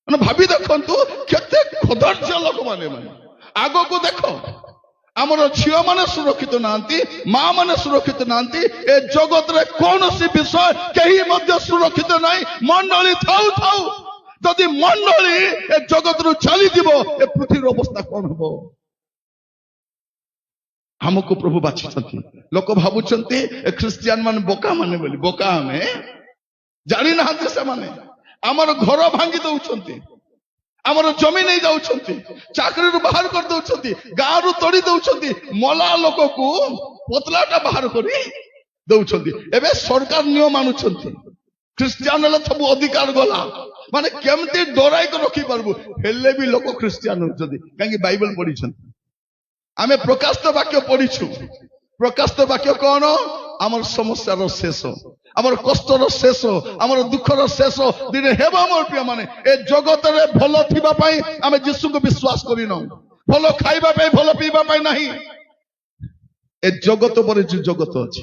ମାନେ ଭାବି ଦେଖନ୍ତୁ କେତେ କଦର୍ଯ୍ୟ ଲୋକମାନେ। ଆଗକୁ ଦେଖ, ଆମର ଝିଅ ମାନେ ସୁରକ୍ଷିତ ନାହାନ୍ତି, ମା ମାନେ ସୁରକ୍ଷିତ ନାହାନ୍ତି। ଏ ଜଗତରେ କୌଣସି ବିଷୟ କେହି ମଧ୍ୟ ସୁରକ୍ଷିତ ନାହିଁ। ମଣ୍ଡଳୀ ଥାଉ ଥାଉ ଯଦି ମଣ୍ଡଳୀ ଏ ଜଗତରୁ ଚାଲିଯିବ, ଏ ପୃଥିବୀର ଅବସ୍ଥା କଣ ହବ? ଆମକୁ ପ୍ରଭୁ ବାଛିଛନ୍ତି। ଲୋକ ଭାବୁଛନ୍ତି ଏ ଖ୍ରୀଷ୍ଟିଆନ ମାନେ ବୋକା ମାନେ ବୋଲି। ବୋକା ଆମେ, ଜାଣିନାହାନ୍ତି ସେମାନେ। ଆମର ଘର ଭାଙ୍ଗି ଦଉଛନ୍ତି, ଆମର ଜମି ନେଇ ଯାଉଛନ୍ତି, ଚାକିରିରୁ ବାହାର କରିଦଉଛନ୍ତି, ଗାଁରୁ ତୋଡ଼ି ଦଉଛନ୍ତି, ମଲା ଲୋକକୁ ପତଲାଟା ବାହାର କରି ଦଉଛନ୍ତି। ଏବେ ସରକାର ନିୟମ ମାନୁଛନ୍ତି, ଖ୍ରୀଷ୍ଟିଆନ ହେଲେ ସବୁ ଅଧିକାର ଗଲା। ମାନେ କେମିତି ଡରାଇକି ରଖିପାରିବୁ? ହେଲେ ବି ଲୋକ ଖ୍ରୀଷ୍ଟିଆନ ହଉଛନ୍ତି, କାହିଁକି? ବାଇବେଲ ପଢିଛନ୍ତି। ଆମେ ପ୍ରକାଶିତ ବାକ୍ୟ ପଢିଛୁ। ପ୍ରକାଶିତ ବାକ୍ୟ କଣ? ଆମର ସମସ୍ୟାର ଶେଷ, ଆମର କଷ୍ଟର ଶେଷ, ଆମର ଦୁଃଖର ଶେଷ ଦିନେ ହେବ। ମୋର ପ୍ରିୟ ମାନେ, ଏ ଜଗତରେ ଭଲ ଥିବା ପାଇଁ ଆମେ ଯୀଶୁଙ୍କୁ ବିଶ୍ୱାସ କରିନୁ, ଭଲ ଖାଇବା ପାଇଁ, ଭଲ ପିଇବା ପାଇଁ ନାହିଁ। ଏ ଜଗତ ପରେ ଯୋଉ ଜଗତ ଅଛି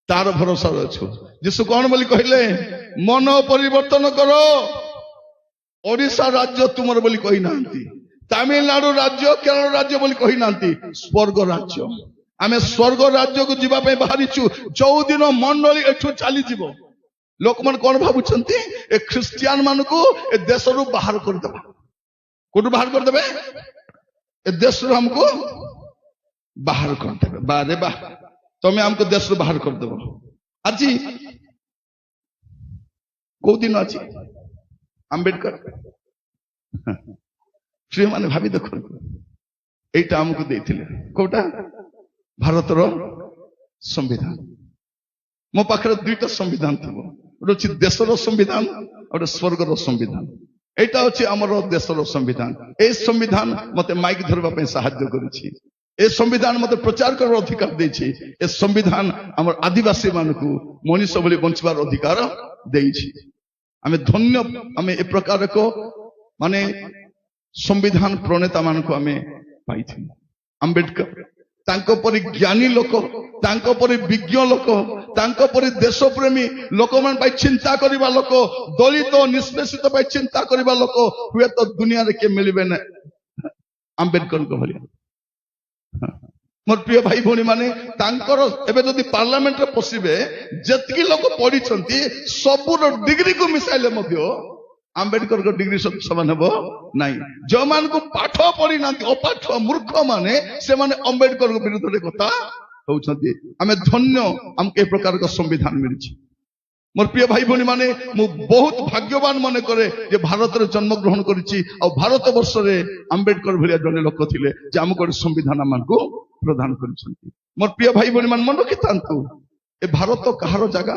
ତାର ଭରସା ଅଛୁ। ଯୀଶୁ କଣ ବୋଲି କହିଲେ? ମନ ପରିବର୍ତ୍ତନ କର। ଓଡ଼ିଶା ରାଜ୍ୟ ତୁମର ବୋଲି କହିନାହାନ୍ତି, ତାମିଲନାଡୁ ରାଜ୍ୟ, କେରଳ ରାଜ୍ୟ ବୋଲି କହିନାହାନ୍ତି, ସ୍ୱର୍ଗ ରାଜ୍ୟ। ଆମେ ସ୍ୱର୍ଗ ରାଜ୍ୟକୁ ଯିବା ପାଇଁ ବାହାରିଛୁ। ଯୋଉଦିନ ମଣ୍ଡଳୀ ଏଠୁ ଚାଲିଯିବ, ଲୋକମାନେ କଣ ଭାବୁଛନ୍ତି? ଏ ଖ୍ରୀଷ୍ଟିଆନ ମାନଙ୍କୁ ଏ ଦେଶରୁ ବାହାର କରିଦେବା। କୋଉଠୁ ବାହାର କରିଦେବେ? ଏ ଦେଶରୁ ଆମକୁ ବାହାର କରିଦେବେ। ବାରେ ବା, ତମେ ଆମକୁ ଦେଶରୁ ବାହାର କରିଦେବ। ଆଜି କୋଉ ଦିନ ଅଛି? ଆମ୍ବେଦକର। ମାନେ ଭାବି ଦେଖନ୍ତୁ, ଏଇଟା ଆମକୁ ଦେଇଥିଲେ। କୋଉଟା? ଭାରତର ସମ୍ବିଧାନ। ମୋ ପାଖରେ ଦୁଇଟା ସମ୍ବିଧାନ ଥିବ, ଗୋଟେ ଅଛି ଦେଶର ସମ୍ବିଧାନ, ଗୋଟେ ସ୍ୱର୍ଗର ସମ୍ବିଧାନ। ଏଇଟା ଅଛି ଆମର ଦେଶର ସମ୍ବିଧାନ। ଏଇ ସମ୍ବିଧାନ ମତେ ମାଇକ ଧରିବା ପାଇଁ ସାହାଯ୍ୟ କରିଛି। ଏ ସମ୍ବିଧାନ ମତେ ପ୍ରଚାର କରିବାର ଅଧିକାର ଦେଇଛି। ଏ ସମ୍ବିଧାନ ଆମର ଆଦିବାସୀ ମାନଙ୍କୁ ମଣିଷ ଭଳି ବଞ୍ଚିବାର ଅଧିକାର ଦେଇଛି। ଆମେ ଧନ୍ୟ, ଆମେ ଏ ପ୍ରକାର ଏକ ମାନେ ସମ୍ବିଧାନ ପ୍ରଣେତା ମାନଙ୍କୁ ଆମେ ପାଇଥିଲୁ। ଆମ୍ବେଦକର ତାଙ୍କ ପରି ଜ୍ଞାନୀ ଲୋକ, ତାଙ୍କ ପରି ବିଜ୍ଞ ଲୋକ, ତାଙ୍କ ପରି ଦେଶପ୍ରେମୀ ଲୋକମାନ ପାଇଁ ଚିନ୍ତା କରିବା ଲୋକ, ଦଳିତ ନିଷ୍ପେଷିତ ପାଇଁ ଚିନ୍ତା କରିବା ଲୋକ ହୁଏତ ଦୁନିଆରେ କିଏ ମିଳିବେ ନାହିଁ ଆମ୍ବେଦକରଙ୍କ ଭଳିଆ। ମୋର ପ୍ରିୟ ଭାଇ ଭଉଣୀ ମାନେ, ତାଙ୍କର ଏବେ ଯଦି ପାର୍ଲାମେଣ୍ଟରେ ପଶିବେ, ଯେତିକି ଲୋକ ପଢିଛନ୍ତି ସବୁର ଡିଗ୍ରୀକୁ ମିଶାଇଲେ ମଧ୍ୟ ଆମ୍ବେଦକରଙ୍କ ଡିଗ୍ରୀ ସମାନ ହେବ ନାହିଁ। ଯୋଉମାନଙ୍କୁ ପାଠ ପଢିନାହାନ୍ତି, ଅପାଠୁଆ ମୂର୍ଖ ମାନେ, ସେମାନେ ଆମ୍ବେଦକରଙ୍କ ବିରୁଦ୍ଧରେ କଥା ହଉଛନ୍ତି। ଆମେ ଧନ୍ୟ, ଆମକୁ ଏ ପ୍ରକାର ସମ୍ବିଧାନ ମିଳିଛି। ମୋର ପ୍ରିୟ ଭାଇ ଭଉଣୀ ମାନେ, ମୁଁ ବହୁତ ଭାଗ୍ୟବାନ ମନେ କରେ ଯେ ଭାରତରେ ଜନ୍ମଗ୍ରହଣ କରିଛି। ଆଉ ଭାରତ ବର୍ଷରେ ଆମ୍ବେଦକର ଭଳିଆ ଜଣେ ଲୋକ ଥିଲେ ଯେ ଆମକୁ ଗୋଟେ ସମ୍ବିଧାନ ଆମକୁ ପ୍ରଦାନ କରିଛନ୍ତି। ମୋର ପ୍ରିୟ ଭାଇ ଭଉଣୀ ମାନେ, ମନେ ରଖିଥାନ୍ତୁ, ଏ ଭାରତ କାହାର ଜାଗା?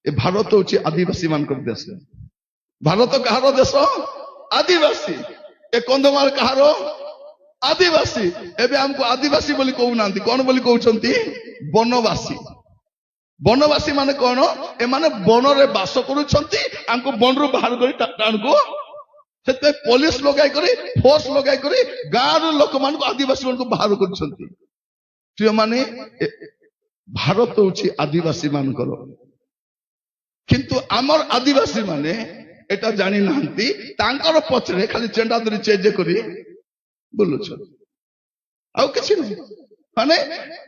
ଏ ଭାରତ ହଉଛି ଆଦିବାସୀ ମାନଙ୍କର ଦେଶ। ଭାରତ କାହାର ଦେଶ? ଆଦିବାସୀ। ଏ କନ୍ଧମାଳ କାହାର? ଆଦିବାସୀ। ଏବେ ଆମକୁ ଆଦିବାସୀ ବୋଲି କହୁନାହାନ୍ତି, କଣ ବୋଲି କହୁଛନ୍ତି? ବନବାସୀ। ବନବାସୀ ମାନେ କଣ? ଏମାନେ ବନରେ ବାସ କରୁଛନ୍ତି, ଆମକୁ ବନରୁ ବାହାର କରି ଟାଣକୁ, ସେଥିପାଇଁ ପୋଲିସ ଲଗାଇ କରି, ଫୋର୍ସ ଲଗାଇ କରି ଗାଁର ଲୋକମାନଙ୍କୁ, ଆଦିବାସୀ ମାନଙ୍କୁ ବାହାର କରୁଛନ୍ତି। ମାନେ ଭାରତ ହଉଛି ଆଦିବାସୀ ମାନଙ୍କର। କିନ୍ତୁ ଆମର ଆଦିବାସୀ ମାନେ ଏଟା ଜାଣିନାହାନ୍ତି। ତାଙ୍କର ପଛରେ ଖାଲି ଚେଣ୍ଡା ଧରି ଚେଜେ କରି ବୁଲୁଛ ଆଉ କିଛି ନାହିଁ ମାନେ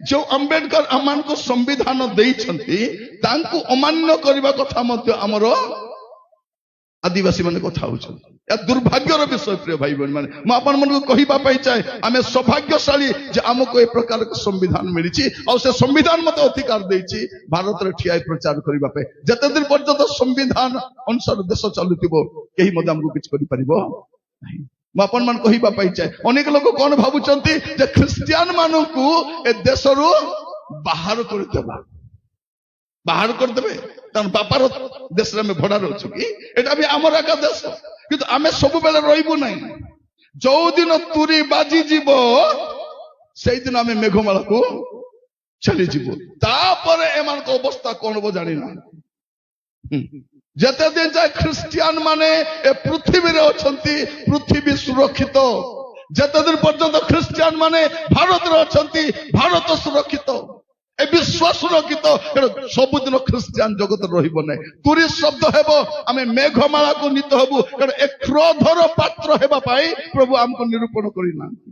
ଯୋଉ ଆମ୍ବେଦକର ଆମମାନଙ୍କୁ ସମ୍ବିଧାନ ଦେଇଛନ୍ତି ତାଙ୍କୁ ଅମାନ୍ୟ କରିବା କଥା ମଧ୍ୟ ଆମର ଆଦିବାସୀ ମାନେ କଥା ହଉଛନ୍ତି ଏହା ଦୁର୍ଭାଗ୍ୟର ବିଷୟ ପ୍ରିୟ ଭାଇ ଭଉଣୀ ମାନେ ମୁଁ ଆପଣମାନଙ୍କୁ କହିବା ପାଇଁ ଚାହେଁ ଆମେ ସୌଭାଗ୍ୟଶାଳୀ ଯେ ଆମକୁ ଏ ପ୍ରକାର ସମ୍ବିଧାନ ମିଳିଛି ଆଉ ସେ ସମ୍ବିଧାନ ମତେ ଅଧିକାର ଦେଇଛି ଭାରତରେ ଠିଆ ହୋଇ ପ୍ରଚାର କରିବା ପାଇଁ ଯେତେ ଦିନ ପର୍ଯ୍ୟନ୍ତ ସମ୍ବିଧାନ ଅନୁସାରେ ଦେଶ ଚାଲୁଥିବ କେହି ମଧ୍ୟ ଆମକୁ କିଛି କରିପାରିବ ନାହିଁ ମୁଁ ଆପଣମାନଙ୍କୁ କହିବା ପାଇଁ ଚାହେଁ ଅନେକ ଲୋକ କଣ ଭାବୁଛନ୍ତି ଯେ ଖ୍ରୀଷ୍ଟିଆନ ମାନଙ୍କୁ ଏ ଦେଶରୁ ବାହାର କରିଦେବେ କାରଣ ବାପାର ଦେଶରେ ଆମେ ଭଡାରେ ଅଛୁ କି ଏଟା ବି ଆମର ଏକା ଦେଶ କିନ୍ତୁ ଆମେ ସବୁବେଳେ ରହିବୁ ନାହିଁ ଯୋଉଦିନ ତୁରୀ ବାଜିଯିବ ସେଇଦିନ ଆମେ ମେଘମାଳାକୁ ଚାଲିଯିବୁ ତାପରେ ଏମାନଙ୍କ ଅବସ୍ଥା କଣ ହବ ଜାଣିନା ଯେତେ ଦିନ ଯାଏ ଖ୍ରୀଷ୍ଟିଆନ ମାନେ ଏ ପୃଥିବୀରେ ଅଛନ୍ତି ପୃଥିବୀ ସୁରକ୍ଷିତ ଯେତେ ଦିନ ପର୍ଯ୍ୟନ୍ତ ଖ୍ରୀଷ୍ଟିଆନ ମାନେ ଭାରତରେ ଅଛନ୍ତି ଭାରତ ସୁରକ୍ଷିତ ଏ ବିଶ୍ୱ ସୁରକ୍ଷିତ ସବୁଦିନ ଖ୍ରୀଷ୍ଟିଆନ ଜଗତରେ ରହିବ ନାହିଁ ତୁରୀ ଶବ୍ଦ ହେବ ଆମେ ମେଘମାଳାକୁ ନୀତ ହେବୁ କାରଣ ଏ କ୍ରୋଧର ପାତ୍ର ହେବା ପାଇଁ ପ୍ରଭୁ ଆମକୁ ନିରୂପଣ କରିନାହାନ୍ତି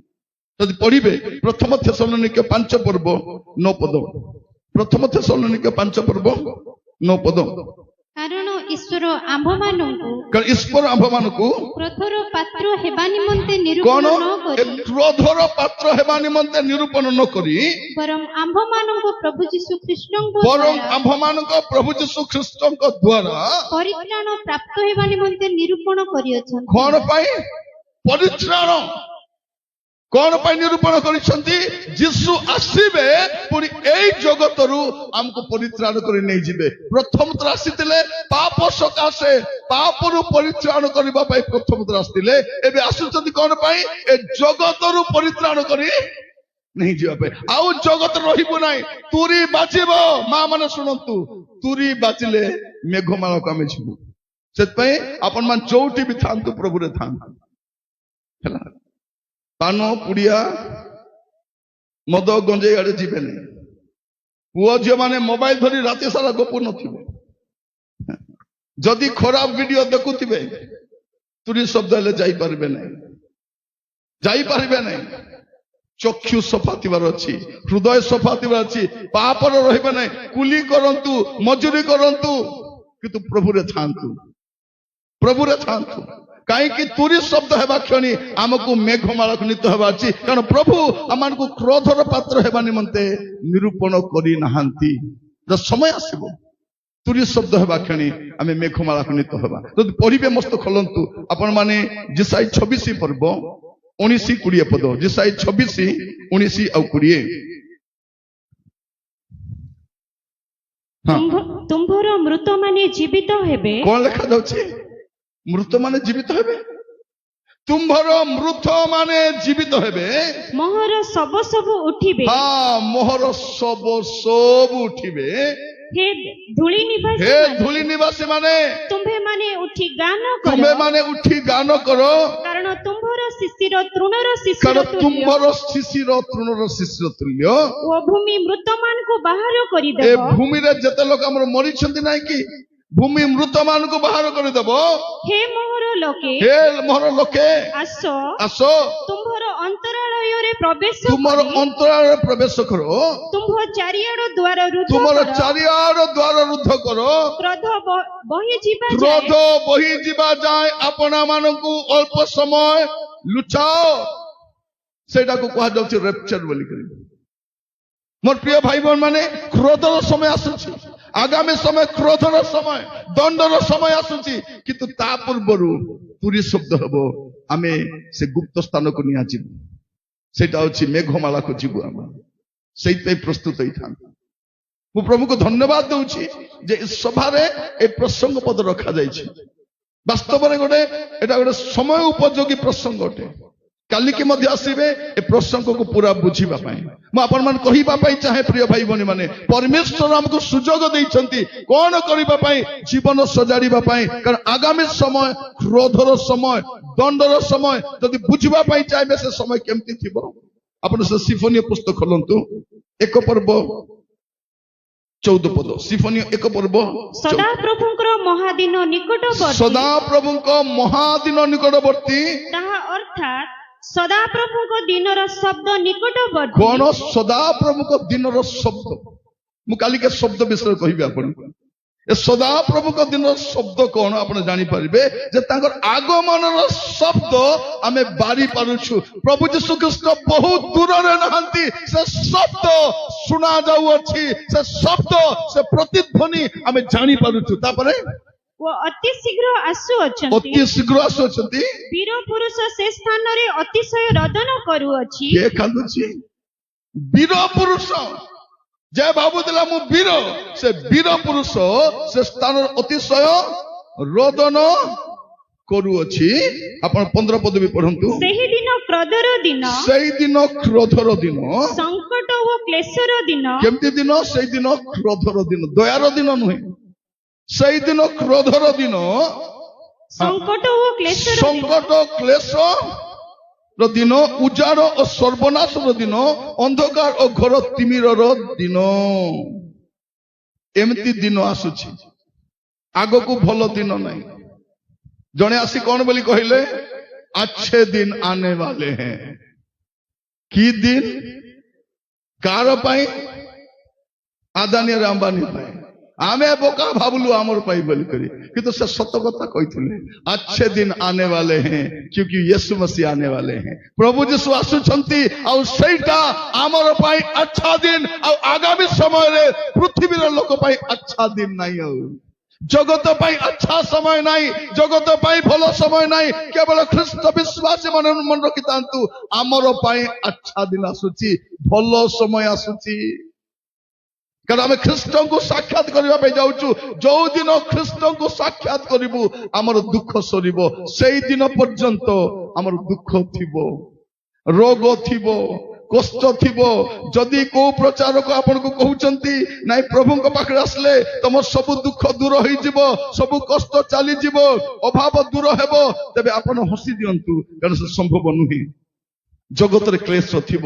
ଯଦି ପଢିବେ ପ୍ରଥମ ଥେସଲୋନିକେ 5 ପର୍ବ 9 ପଦ ପ୍ରଥମ ଥେସଲୋନିକେ 5 ପର୍ବ 9 ପଦ
କାରଣ ଈଶ୍ୱର ଆମ୍ଭମାନଙ୍କୁ
ଈଶ୍ୱର ଆମ୍ଭମାନଙ୍କୁ
କ୍ରୋଧର ପାତ୍ର ହେବା ନିମନ୍ତେ
କଣ
ନିରୂପଣ ନ
ଏ
କରି
କ୍ରୋଧର ପାତ୍ର ହେବା ନିମନ୍ତେ ନିରୂପଣ ନ କରି
ବରଂ ଆମ୍ଭମାନଙ୍କୁ ପ୍ରଭୁ ଯୀଶୁ ଖ୍ରୀଷ୍ଟଙ୍କ
ବରଂ
ଦ୍ୱାରା
ଆମ୍ଭମାନଙ୍କ ପ୍ରଭୁ ଯୀଶୁ ଖ୍ରୀଷ୍ଟଙ୍କ ଦ୍ୱାରା
ପରିତ୍ରାଣ ପ୍ରାପ୍ତ ହେବା ନିମନ୍ତେ ନିରୂପଣ କରିଅଛନ୍ତି
କଣ ପାଇଁ ପରିତ୍ରାଣ କଣ ପାଇଁ ନିରୂପଣ କରିଛନ୍ତି ଯୀଶୁ ଆସିବେ ପୁଣି ଏଇ ଜଗତରୁ ଆମକୁ ପରିତ୍ରାଣ କରି ନେଇଯିବେ ପ୍ରଥମ ଥର ଆସିଥିଲେ ପାପ ସକାଶେ ପାପରୁ ପରିତ୍ରାଣ କରିବା ପାଇଁ ପ୍ରଥମ ଥର ଆସିଥିଲେ ଏବେ ଆସୁଛନ୍ତି କଣ ପାଇଁ ଏ ଜଗତରୁ ପରିତ୍ରାଣ କରି ନେଇଯିବା ପାଇଁ ଆଉ ଜଗତ ରହିବୁ ନାହିଁ ତୁରୀ ବାଜିବ ମା ମାନେ ଶୁଣନ୍ତୁ ତୁରୀ ବାଜିଲେ ମେଘମାଳାକୁ ଆମେ ଯିବୁ ସେଥିପାଇଁ ଆପଣ ମାନେ ଯୋଉଠି ବି ଥାନ୍ତୁ ପ୍ରଭୁରେ ଥାନ୍ତୁ ହେଲା ପାନ ପୁଡିଆ ମଦ ଗଞ୍ଜେଇ ଆଡେ ଯିବେନି ପୁଅ ଝିଅ ମାନେ ମୋବାଇଲ ଧରି ରାତି ସାରା ଗପୁ ନଥିବେ ଯଦି ଖରାପ ଭିଡିଓ ଦେଖୁଥିବେ ତୁରୀ ଶବ୍ଦ ହେଲେ ଯାଇପାରିବେ ନାହିଁ ଚକ୍ଷୁ ସଫା ଥିବାର ଅଛି ହୃଦୟ ସଫା ଥିବାର ଅଛି ପାପରେ ରହିବେ ନାହିଁ କୁଲି କରନ୍ତୁ ମଜୁରୀ କରନ୍ତୁ କିନ୍ତୁ ପ୍ରଭୁରେ ଥାନ୍ତୁ କାହିଁକି ତୁରୀ ଶବ୍ଦ ହେବା କ୍ଷଣି ଆମକୁ ମେଘମାଳାକୁ ନୀତ ହେବା ଅଛି କାରଣ ପ୍ରଭୁ ଆମମାନଙ୍କୁ କ୍ରୋଧର ପାତ୍ର ହେବା ନିମନ୍ତେ ନିରୂପଣ କରିନାହାନ୍ତି ସମୟ ଆସିବ ତୁରୀ ଶବ୍ଦ ହେବା କ୍ଷଣି ଆମେ ମେଘମାଳାକୁ ନୀତ ହେବା ଯଦି ପଢିବେ ମସ୍ତ ଖୋଲନ୍ତୁ ଆପଣ ମାନେ ଜିସାଇ 26 ପର୍ବ 19-20 ପଦ ଜିସାଇ 26 19 ଆଉ 20
ତୁମ୍ଭର ମୃତମାନେ ଜୀବିତ ହେବେ
କଣ ଲେଖା ଯାଉଛି ମୃତ ମାନେ ଜୀବିତ ହେବେ ତୁମ୍ଭର ମୃତ ମାନେ ଜୀବିତ ହେବେ
ମୋହର ଶବ ସବୁ ଉଠିବେ
ମୋହର ଶବ ସବୁ ଉଠିବେ
ହେ ଧୂଳି
ନିବାସୀ ମାନେ
ତୁମ୍ଭେମାନେ ଉଠି ଗାନ କର
ତୁମ୍ଭେମାନେ ଉଠି ଗାନ କର
କାରଣ ତୁମ୍ଭର ଶିଶିର ତୃଣର ଶିଶିର ତୁଲ୍ୟ ଓ ଭୂମି ମୃତମାନଙ୍କୁ ବାହାର
ଏ
କରିଦେବ
ଭୂମିରେ ଯେତେ ଲୋକ ଆମର ମରିଛନ୍ତି ନାଇଁ କି ଭୂମି ମୃତ ମାନଙ୍କୁ ବାହାର କରିଦେବ
ହେ ମୋହର ଲୋକେ ଆସ ତୁମ୍ଭର ଅନ୍ତରାଳୟରେ ପ୍ରବେଶ
ତୁମର ଅନ୍ତରାଳୟରେ ପ୍ରବେଶ କର
ତୁମ୍ଭ ଚାରିଆଡ ଦ୍ୱାର
ରୁଦ୍ଧ କର
କ୍ରୋଧ
ବହିଯିବା ଯାଏ ଆପଣା ମାନଙ୍କୁ ଅଳ୍ପ ସମୟ ଲୁଚାଅ ସେଇଟାକୁ କୁହାଯାଉଛି ରେପଚର ବୋଲି ମୋର ପ୍ରିୟ ଭାଇ ଭଉଣୀ ମାନେ କ୍ରୋଧର ସମୟ ଆସୁଛି ଆଗାମୀ ସମୟ କ୍ରୋଧର ସମୟ ଦଣ୍ଡର ସମୟ ଆସୁଛି କିନ୍ତୁ ତା ପୂର୍ବରୁ ତୁରୀ ଶବ୍ଦ ହେବ ଆମେ ସେ ଗୁପ୍ତ ସ୍ଥାନକୁ ନିଆଯିବୁ ସେଇଟା ହଉଛି ମେଘମାଳାକୁ ଯିବୁ ଆମେ ସେଇଥିପାଇଁ ପ୍ରସ୍ତୁତ ହେଇଥାନ୍ତୁ ମୁଁ ପ୍ରଭୁକୁ ଧନ୍ୟବାଦ ଦଉଛି ଯେ ସଭାରେ ଏ ପ୍ରସଙ୍ଗ ପଦ ରଖାଯାଇଛି ବାସ୍ତବରେ ଏଟା ଗୋଟେ ସମୟ ଉପଯୋଗୀ ପ୍ରସଙ୍ଗ ଅଟେ କାଲିକି ମଧ୍ୟ ଆସିବେ ଏ ପ୍ରସଙ୍ଗକୁ ପୁରା ବୁଝିବା ପାଇଁ ମୁଁ ଆପଣମାନଙ୍କୁ କହିବା ପାଇଁ ଚାହେଁ ପ୍ରିୟ ଭାଇ ଭଉଣୀ ମାନେ ପରମେଶ୍ୱର ଆମକୁ ସୁଯୋଗ ଦେଇଛନ୍ତି କଣ କରିବା ପାଇଁ ଜୀବନ ସଜାଡ଼ିବା ପାଇଁ କାରଣ ଆଗାମୀ ସମୟ କ୍ରୋଧର ସମୟ ଦଣ୍ଡର ସମୟ ଯଦି ବୁଝିବା ପାଇଁ ଚାହିଁବେ ସେ ସମୟ କେମିତି ଥିବ ଆପଣ ସେ ସିଫୋନିୟ ପୁସ୍ତକ ଖୋଲନ୍ତୁ 1 ପର୍ବ 14 ପଦ ସିଫୋନିୟ 1 ପର୍ବ
ସଦାପ୍ରଭୁଙ୍କର ମହାଦିନ ନିକଟବର୍ତ୍ତୀ
ତାହା ଅର୍ଥାତ୍
ସଦାପ୍ରଭୁଙ୍କ ଦିନର ଶବ୍ଦ ନିକଟବର୍ତ୍ତୀ
କଣ ସଦାପ୍ରଭୁଙ୍କ ଦିନର ଶବ୍ଦ? ମୁଁ କାଲିକା ଶବ୍ଦ ବିଷୟରେ କହିବି ଆପଣଙ୍କୁ। ଏ ସଦାପ୍ରଭୁଙ୍କ ଦିନର ଶବ୍ଦ କଣ ଆପଣ ଜାଣିପାରିବେ ଯେ ତାଙ୍କର ଆଗମନର ଶବ୍ଦ ଆମେ ବାରି ପାରୁଛୁ। ପ୍ରଭୁ ଯୀଶୁ ଖ୍ରୀଷ୍ଟ ବହୁତ ଦୂରରେ ନାହାନ୍ତି, ସେ ଶବ୍ଦ ଶୁଣା ଯାଉଅଛି, ସେ ଶବ୍ଦ, ସେ ପ୍ରତିଧ୍ୱନି ଆମେ ଜାଣିପାରୁଛୁ। ତାପରେ
ଓ ଅତି ଶୀଘ୍ର ଆସୁଅଛନ୍ତି।
ଅତି ଶୀଘ୍ର ଆସୁଅଛନ୍ତି।
ବୀର ପୁରୁଷ ସେ ସ୍ଥାନରେ ଅତିଶୟ ରୋଦନ କରୁଅଛି।
କିଏ କାନ୍ଦୁଛି? ବୀର ପୁରୁଷ ଯେ ଭାବୁଥିଲା ମୁଁ ବୀର, ସେ ବୀର ପୁରୁଷ ସେ ସ୍ଥାନରେ ଅତିଶୟ ରୋଦନ କରୁଅଛି। ଆପଣ 15 ପଦ ବି ପଢନ୍ତୁ।
ସେହି ଦିନ କ୍ରୋଧର ଦିନ,
ସେଇଦିନ କ୍ରୋଧର ଦିନ।
ସଂକଟ ଓ କ୍ଲେଶର ଦିନ,
କେମିତି ଦିନ? ସେଇଦିନ କ୍ରୋଧର ଦିନ, ଦୟାର ଦିନ ନୁହେଁ। ସେଇଦିନ କ୍ରୋଧର ଦିନ,
ସଂକଟ ଓ କ୍ଲେଶର ଦିନ,
ସଂକଟ କ୍ଲେଶ ର ଦିନ, ଉଜାଡ ଓ ସର୍ବନାଶର ଦିନ, ଅନ୍ଧକାର ଓ ଘୋର ତିମିରର ଦିନ। ଏମିତି ଦିନ ଆସୁଛି, ଆଗକୁ ଭଲ ଦିନ ନାହିଁ। ଜଣେ ଆସି କଣ ବୋଲି କହିଲେ? अच्छे दिन आने वाले हैं। କି ଦିନ? କାର ପାଇଁ? ଆଦାନୀ ଆଉ ଅମ୍ବାନୀ ପାଇଁ। ଆମେ ବୋକା ଭାବୁଲୁ ଆମର ପାଇଁ ବୋଲି କରି, କିନ୍ତୁ ସେ ସତ କଥା କହିଥିଲେ। अच्छे दिन आने वाले हैं क्योंकि यीशु मसीह आने वाले हैं। प्रभु यीशु ଆସୁଛନ୍ତି, ଆଉ ସେଇଟା ଆମର ପାଇଁ अच्छा दिन। ଆଉ ଆଗାମୀ ସମୟରେ ପୃଥିବୀର ଲୋକ ପାଇଁ अच्छा दिन ନାହିଁ। ଆଉ ଜଗତ ପାଇଁ अच्छा ସମୟ ନାହିଁ, ଜଗତ ପାଇଁ ଭଲ ସମୟ ନାହିଁ। କେବଳ ଖ୍ରୀଷ୍ଟ ବିଶ୍ୱାସୀ ମାନେ ମନେ ରଖିଥାନ୍ତୁ, ଆମର ପାଇଁ अच्छा दिन ଆସୁଛି, ଭଲ ସମୟ ଆସୁଛି। କାରଣ ଆମେ ଖ୍ରୀଷ୍ଟଙ୍କୁ ସାକ୍ଷାତ କରିବା ପାଇଁ ଯାଉଛୁ। ଯୋଉ ଦିନ ଖ୍ରୀଷ୍ଟଙ୍କୁ ସାକ୍ଷାତ କରିବୁ ଆମର ଦୁଃଖ ସରିବ। ସେଇ ଦିନ ପର୍ଯ୍ୟନ୍ତ ଆମର ଦୁଃଖ ଥିବ, ରୋଗ ଥିବ, କଷ୍ଟ ଥିବ। ଯଦି କୋଉ ପ୍ରଚାରକ ଆପଣଙ୍କୁ କହୁଛନ୍ତି ନାଇଁ ପ୍ରଭୁଙ୍କ ପାଖରେ ଆସିଲେ ତମ ସବୁ ଦୁଃଖ ଦୂର ହେଇଯିବ, ସବୁ କଷ୍ଟ ଚାଲିଯିବ, ଅଭାବ ଦୂର ହେବ, ତେବେ ଆପଣ ହସି ଦିଅନ୍ତୁ, କାରଣ ସେ ସମ୍ଭବ ନୁହେଁ। ଜଗତରେ କ୍ଲେଶ ଥିବ,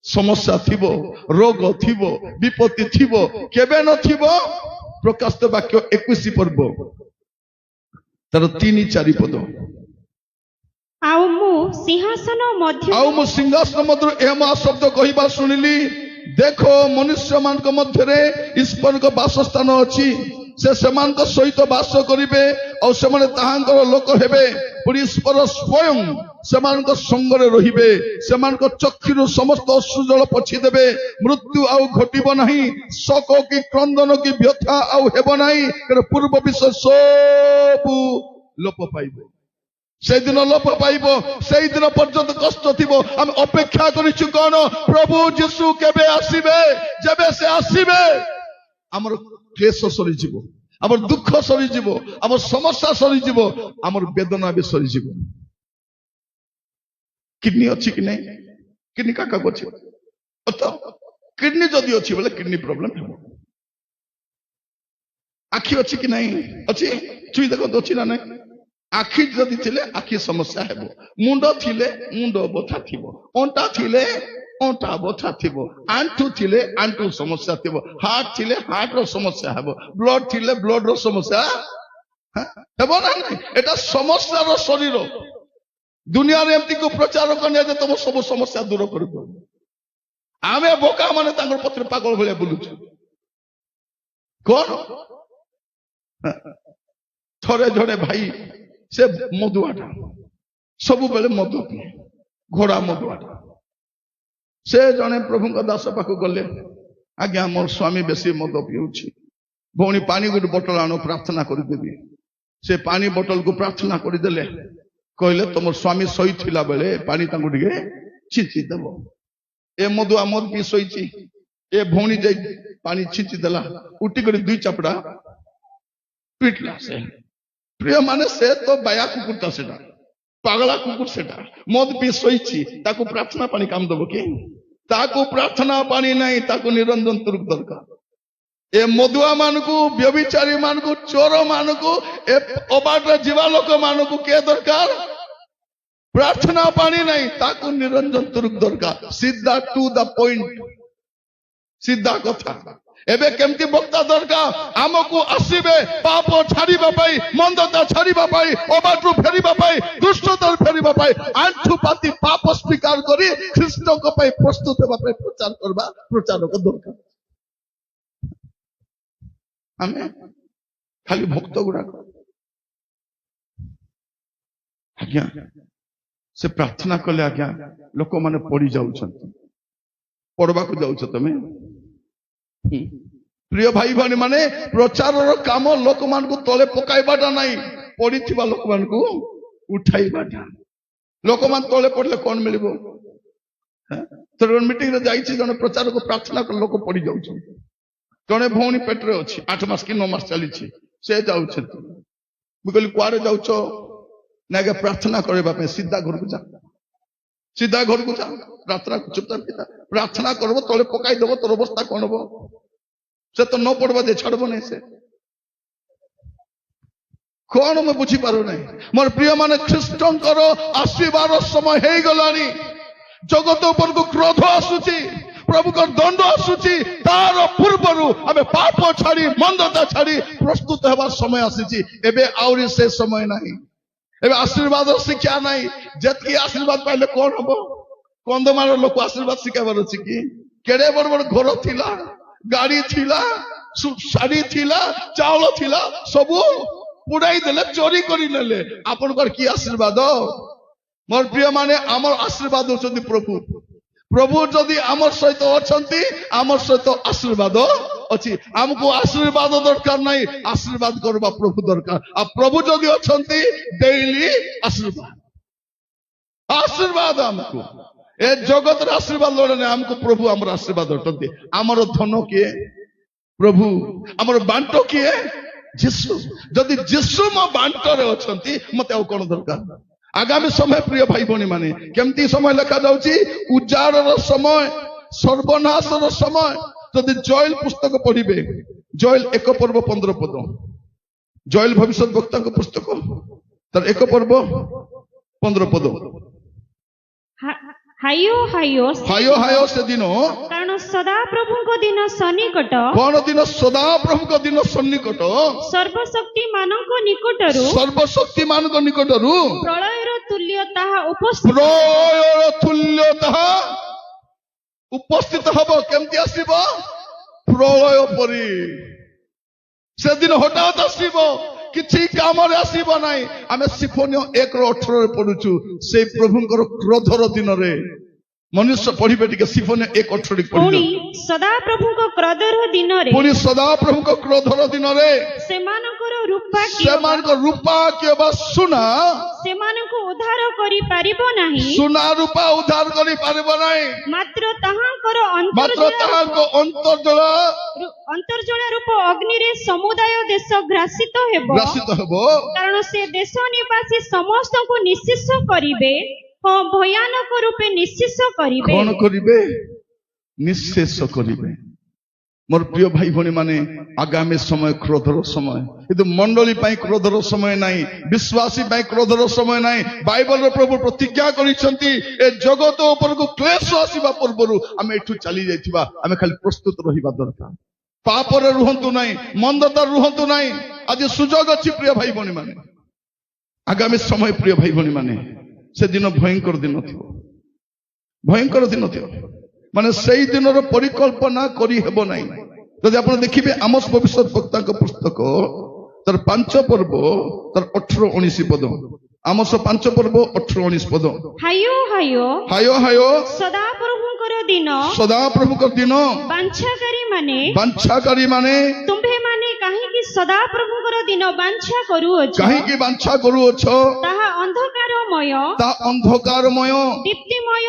ସମସ୍ୟା ଥିବ, ରୋଗ ଥିବ, ବିପତ୍ତି ଥିବ। କେବେ ନଥିବ? ପ୍ରକାଶିତ ବାକ୍ୟ 21 ପର୍ବ ତାର 3-4 ପଦ।
ଆଉ ମୁଁ ସିଂହାସନ ମଧ୍ୟ,
ଆଉ ମୁଁ ସିଂହାସନ ମଧ୍ୟରୁ ଏ ମହାଶବ୍ଦ କହିବା ଶୁଣିଲି, ଦେଖ ମନୁଷ୍ୟ ମାନଙ୍କ ମଧ୍ୟରେ ଈଶ୍ୱରଙ୍କ ବାସସ୍ଥାନ ଅଛି। ସେ ସେମାନଙ୍କ ସହିତ ବାସ କରିବେ, ଆଉ ସେମାନେ ତାହାଙ୍କର ଲୋକ ହେବେ। ପୁଣି ଈଶ୍ୱର ସ୍ୱୟଂ ସେମାନଙ୍କ ସଙ୍ଗରେ ରହିବେ। ସେମାନଙ୍କ ଚକ୍ଷୁରୁ ସମସ୍ତ ଅଶ୍ରୁଜଳ ପୋଛିଦେବେ। ମୃତ୍ୟୁ ଆଉ ଘଟିବ ନାହିଁ, ଶୋକ କି କ୍ରନ୍ଦନ କି ବ୍ୟଥା ଆଉ ହେବ ନାହିଁ, କାରଣ ପୂର୍ବ ବିଷୟ ସବୁ ଲୋପ ପାଇବ। ସେଇଦିନ ଲୋପ ପାଇବ। ସେଇଦିନ ପର୍ଯ୍ୟନ୍ତ କଷ୍ଟ ଥିବ। ଆମେ ଅପେକ୍ଷା କରିଛୁ କଣ? ପ୍ରଭୁ ଯୀଶୁ କେବେ ଆସିବେ? ଯେବେ ସେ ଆସିବେ ଆମର କ୍ଲେଶ ସରିଯିବ, ଆମର ଦୁଃଖ ସରିଯିବ, ଆମର ସମସ୍ୟା ସରିଯିବ, ଆମର ବେଦନା ବି ସରିଯିବ। କିଡନୀ ଅଛି କି ନାହିଁ? କିଡନୀ କାହାକୁ ଅଛି? କିଡନୀ ଯଦି ଅଛି ବୋଲେ କିଡନୀ ପ୍ରୋବ୍ଲେମ ହେବ। ଆଖି ଅଛି କି ନାହିଁ? ଅଛି। ଚୁଇ ଦେଖନ୍ତୁ ଅଛି ନା ନାହିଁ? ଆଖି ଯଦି ଥିଲେ ଆଖି ସମସ୍ୟା ହେବ, ମୁଣ୍ଡ ଥିଲେ ମୁଣ୍ଡ ବଥା ଥିବ, ଅଣ୍ଟା ଥିଲେ ଅଣ୍ଟା ବଥା ଥିବ, ଆଣ୍ଠୁ ଥିଲେ ଆଣ୍ଠୁ ସମସ୍ୟା ଥିବ, ହାର୍ଟ ଥିଲେ ହାର୍ଟର ସମସ୍ୟା ହେବ, ବ୍ଲଡ ଥିଲେ ବ୍ଲଡର ସମସ୍ୟା ହେବ ନା ନାହିଁ? ଏଟା ସମସ୍ୟାର ଶରୀର। ଦୁନିଆରେ ଏମିତି କୋଉ ପ୍ରଚାର କଲେ ଯେ ତମ ସବୁ ସମସ୍ୟା ଦୂର କରିବ। ଆମେ ବୋକା ମାନେ ତାଙ୍କର ପଛରେ ପାଗଳ ଭଳିଆ ବୁଲୁଛୁ। କଣ? ଥରେ ଜଣେ ଭାଇ, ସେ ମଦୁଆଟା, ସବୁବେଳେ ମଦ ପିଏ, ଘୋଡା ମଦୁଆଟା। ସେ ଜଣେ ପ୍ରଭୁଙ୍କ ଦାସ ପାଖକୁ ଗଲେ, ଆଜ୍ଞା ମୋର ସ୍ୱାମୀ ବେଶୀ ମଦ ପିଉଛି, ଭଉଣୀ ପାଣି ଗୋଟେ ବୋଟଲ ଆଣ, ପ୍ରାର୍ଥନା କରିଦେବି। ସେ ପାଣି ବୋଟଲକୁ ପ୍ରାର୍ଥନା କରିଦେଲେ। କହିଲେ ତମ ସ୍ୱାମୀ ଶୋଇଥିଲା ବେଳେ ପାଣି ତାଙ୍କୁ ଟିକେ ଛିଞ୍ଚି ଦେବ। ଏ ମଦୁଆ ମଦ ପିଇ ଶୋଇଛି, ଏ ଭଉଣୀ ଯାଇ ପାଣି ଛିଞ୍ଚି ଦେଲା, ଉଠିକରି 2 ଚାପଡ଼ା ପିଟିଲା। ସେ ପ୍ରିୟ ମାନେ ସେ ତ ବାୟା କୁକୁରଟା, ସେଟା ପାଗଳା କୁକୁର, ସେଟା ମଦ ପିଇ ଶୋଇଛି। ତାକୁ ପ୍ରାର୍ଥନା ପାଣି କାମ ଦବ କି? ତାକୁ ପ୍ରାର୍ଥନା ପାଣି ନାହିଁ, ତାକୁ ନିରଞ୍ଜନ ତୁର୍କ ଦରକାର। ଏ ମଦୁଆ ମାନଙ୍କୁ, ବ୍ୟଭିଚାରୀ ମାନଙ୍କୁ, ଚୋର ମାନଙ୍କୁ, ଏ ଅବାଟରେ ଯିବା ଲୋକ ମାନଙ୍କୁ କିଏ ଦରକାର? ପ୍ରାର୍ଥନା ପାଣି ନାହିଁ, ତାକୁ ନିରଞ୍ଜନ ତୁର୍କ ଦରକାର। ସିଧା ଟୁ ଦ ପଏଣ୍ଟ, ସିଧା କଥା। एबे केमती बक्ता दरकार आमको आसीबे पाप छाड़िबा पाई मंदता छाड़िबा पाई अबाटू फेरिबा पाई दुष्टता फेरिबा पाई आंठु पाती पाप स्वीकार करी ख्रीष्ट को पाई प्रस्तुत हेबा पाई प्रचार करबा प्रचारक दरकार आमे खाली भक्त गुड़ा आज्ञा से प्रार्थना कले आज्ञा लोक माने पड़ी जाउछंती पढ़वा को जाउछ तमे प्रिय भाई भाई माने प्रचार काम लोक मान को तले पकाइबाटा नहीं पड़ी थिबा लोक मान को उठाइबाटा लोक मान तले पड़ले कौन मिलिबो तो मीटिंग रे जाइछि जने प्रचार को प्रार्थना कर लोक पड़ी जाउछ जने भौणी पेटरे अछि 8 मास कि 9 मास चलीछि से जाउछ मु कहली कुआरे जाउछ नागे प्रार्थना करबा पे सीधा घर को जा सीधा घर को जा प्रार्थना चुपचाप पिता प्रार्थना करबो तले पकाई देबो तोर अवस्था कोन हो से तो न पड़वा दे छड़बो नहीं से कौन मैं बुझी पारु नहीं मोर प्रिय माने ख्रीष्टंकर आशीर्वाद समय हे गलानी जगत ऊपर को क्रोध आसुची प्रभु का दंड आसुची तार पूर्वरु आमे पाप छाड़ी मंदता छाड़ी प्रस्तुत हेबा समय आसीची एबे आउरी से समय नहीं एबे आशीर्वाद शिक्षा नहीं जतकी आशीर्वाद पाइले कौन हबो कंदमार लोक आशीर्वाद शिखाबार अछि कि केड़े बड़ बड़ घर थिला गाड़ी थिला शाड़ी थिला चावल थिला सबू पुड़ाई देले चोरी करी नेले आपन कर की आशीर्वाद मोर प्रिय माने आमर आशीर्वाद होचंती प्रभु प्रभु जदि आमर सहित अछंती आमर सहित आशीर्वाद अछि हमको आशीर्वाद दरकार नहीं आशीर्वाद करबा प्रभु दरकार आ प्रभु जदि अछंती डेली आशीर्वाद आशीर्वाद हमको ए जगत रे आशीर्वाद लोड़े नहीं हमको प्रभु हमर आशीर्वाद अटंती हमर धन किए प्रभु हमर बांटो किए यीशु जदि यीशु म बांटरे अछंती मते आ कोन दरकार आगामी समय प्रिय भाई भनी माने केमती समय लिखा जाउची उजाड़र समय सर्वनाशर समय जदि जॉयल पुस्तक पढ़िबे जॉयल 1 पर्व 15 पद जॉयल भविष्य वक्ता को पुस्तक तर 1 पर्व 15 पद
हायो हायो
हायो हायो से दिन
कारण सदा प्रभु को दिन सन्निकट
कौन दिन सदा प्रभु को दिन सन्निकट
सर्वशक्ति मानक निकटरु
सर्वशक्ति मानक निकटरु
प्रलयर तुल्य ताहा उपस्थित
प्रलयर तुल्य ताहा उपस्थित हबो केमती आसीबो प्रलय परी से दिन हठात आसीबो किछि काम रे आसीबो नाही आमे सिफोनियो 1:18 रे पढुछु से प्रभुंकर क्रोधर दिन रे मनुष्य पढ़िबे टिके सिफोनियो 1:18 रे
पुनी सदा प्रभु को क्रोधर दिन रे
पुनी सदा प्रभु को क्रोधर दिन रे
सेमानकर रूपा
सेमानकर रूपा के बा सुना
सेमानको उद्धार करि पारिबो नाही
सुना रूपा उद्धार करि पारिबो नाही
मात्र ताहांकर अंतर्जल रूप अग्नि रे समुदाय देश ग्रासित हेबो कारण से देश निवासी समस्त को निश्चित करिवे हाँ भयानक रूपे निश्चित करिवे
कौन करिवे निश्चेष करिवे मोर प्रिय भाई भनी माने आगामी समय क्रोधर समय किंतु मंडली पाई क्रोधर समय नहीं विश्वासी पाई क्रोधर समय नहीं बाइबल रे प्रभु प्रतिज्ञा करिसंती ए जगत ऊपर को क्लेश आसीबा पूर्वरु आमे एठु चली जाइथिबा आमे खाली प्रस्तुत रहिबा दरकार पाप रे रुहंतु नहीं मंदता रुहंतु नहीं आज सुजोग अछि प्रिय भाई भनी माने आगामी समय प्रिय भाई भनी माने से दिन भयंकर दिन थियो भयंकर दिन थियो माने सेई दिन रो परिकल्पना करी हेबो नाही जदि आपण देखिबे आमोस भविष्यत वक्ता को पुस्तक तर 5 पर्व तर 18 19 पद आमोस 5 पर्व 18 19 पद
हायो हायो
हायो हायो
सदा प्रभुकर दिन
बांछाकारी माने
तुम्भे माने काहे कि सदा प्रभुकर दिन बांछा करूअछ
काहे कि बांछा करूअछ
ताहा
अंधकारमय
दीप्तिमय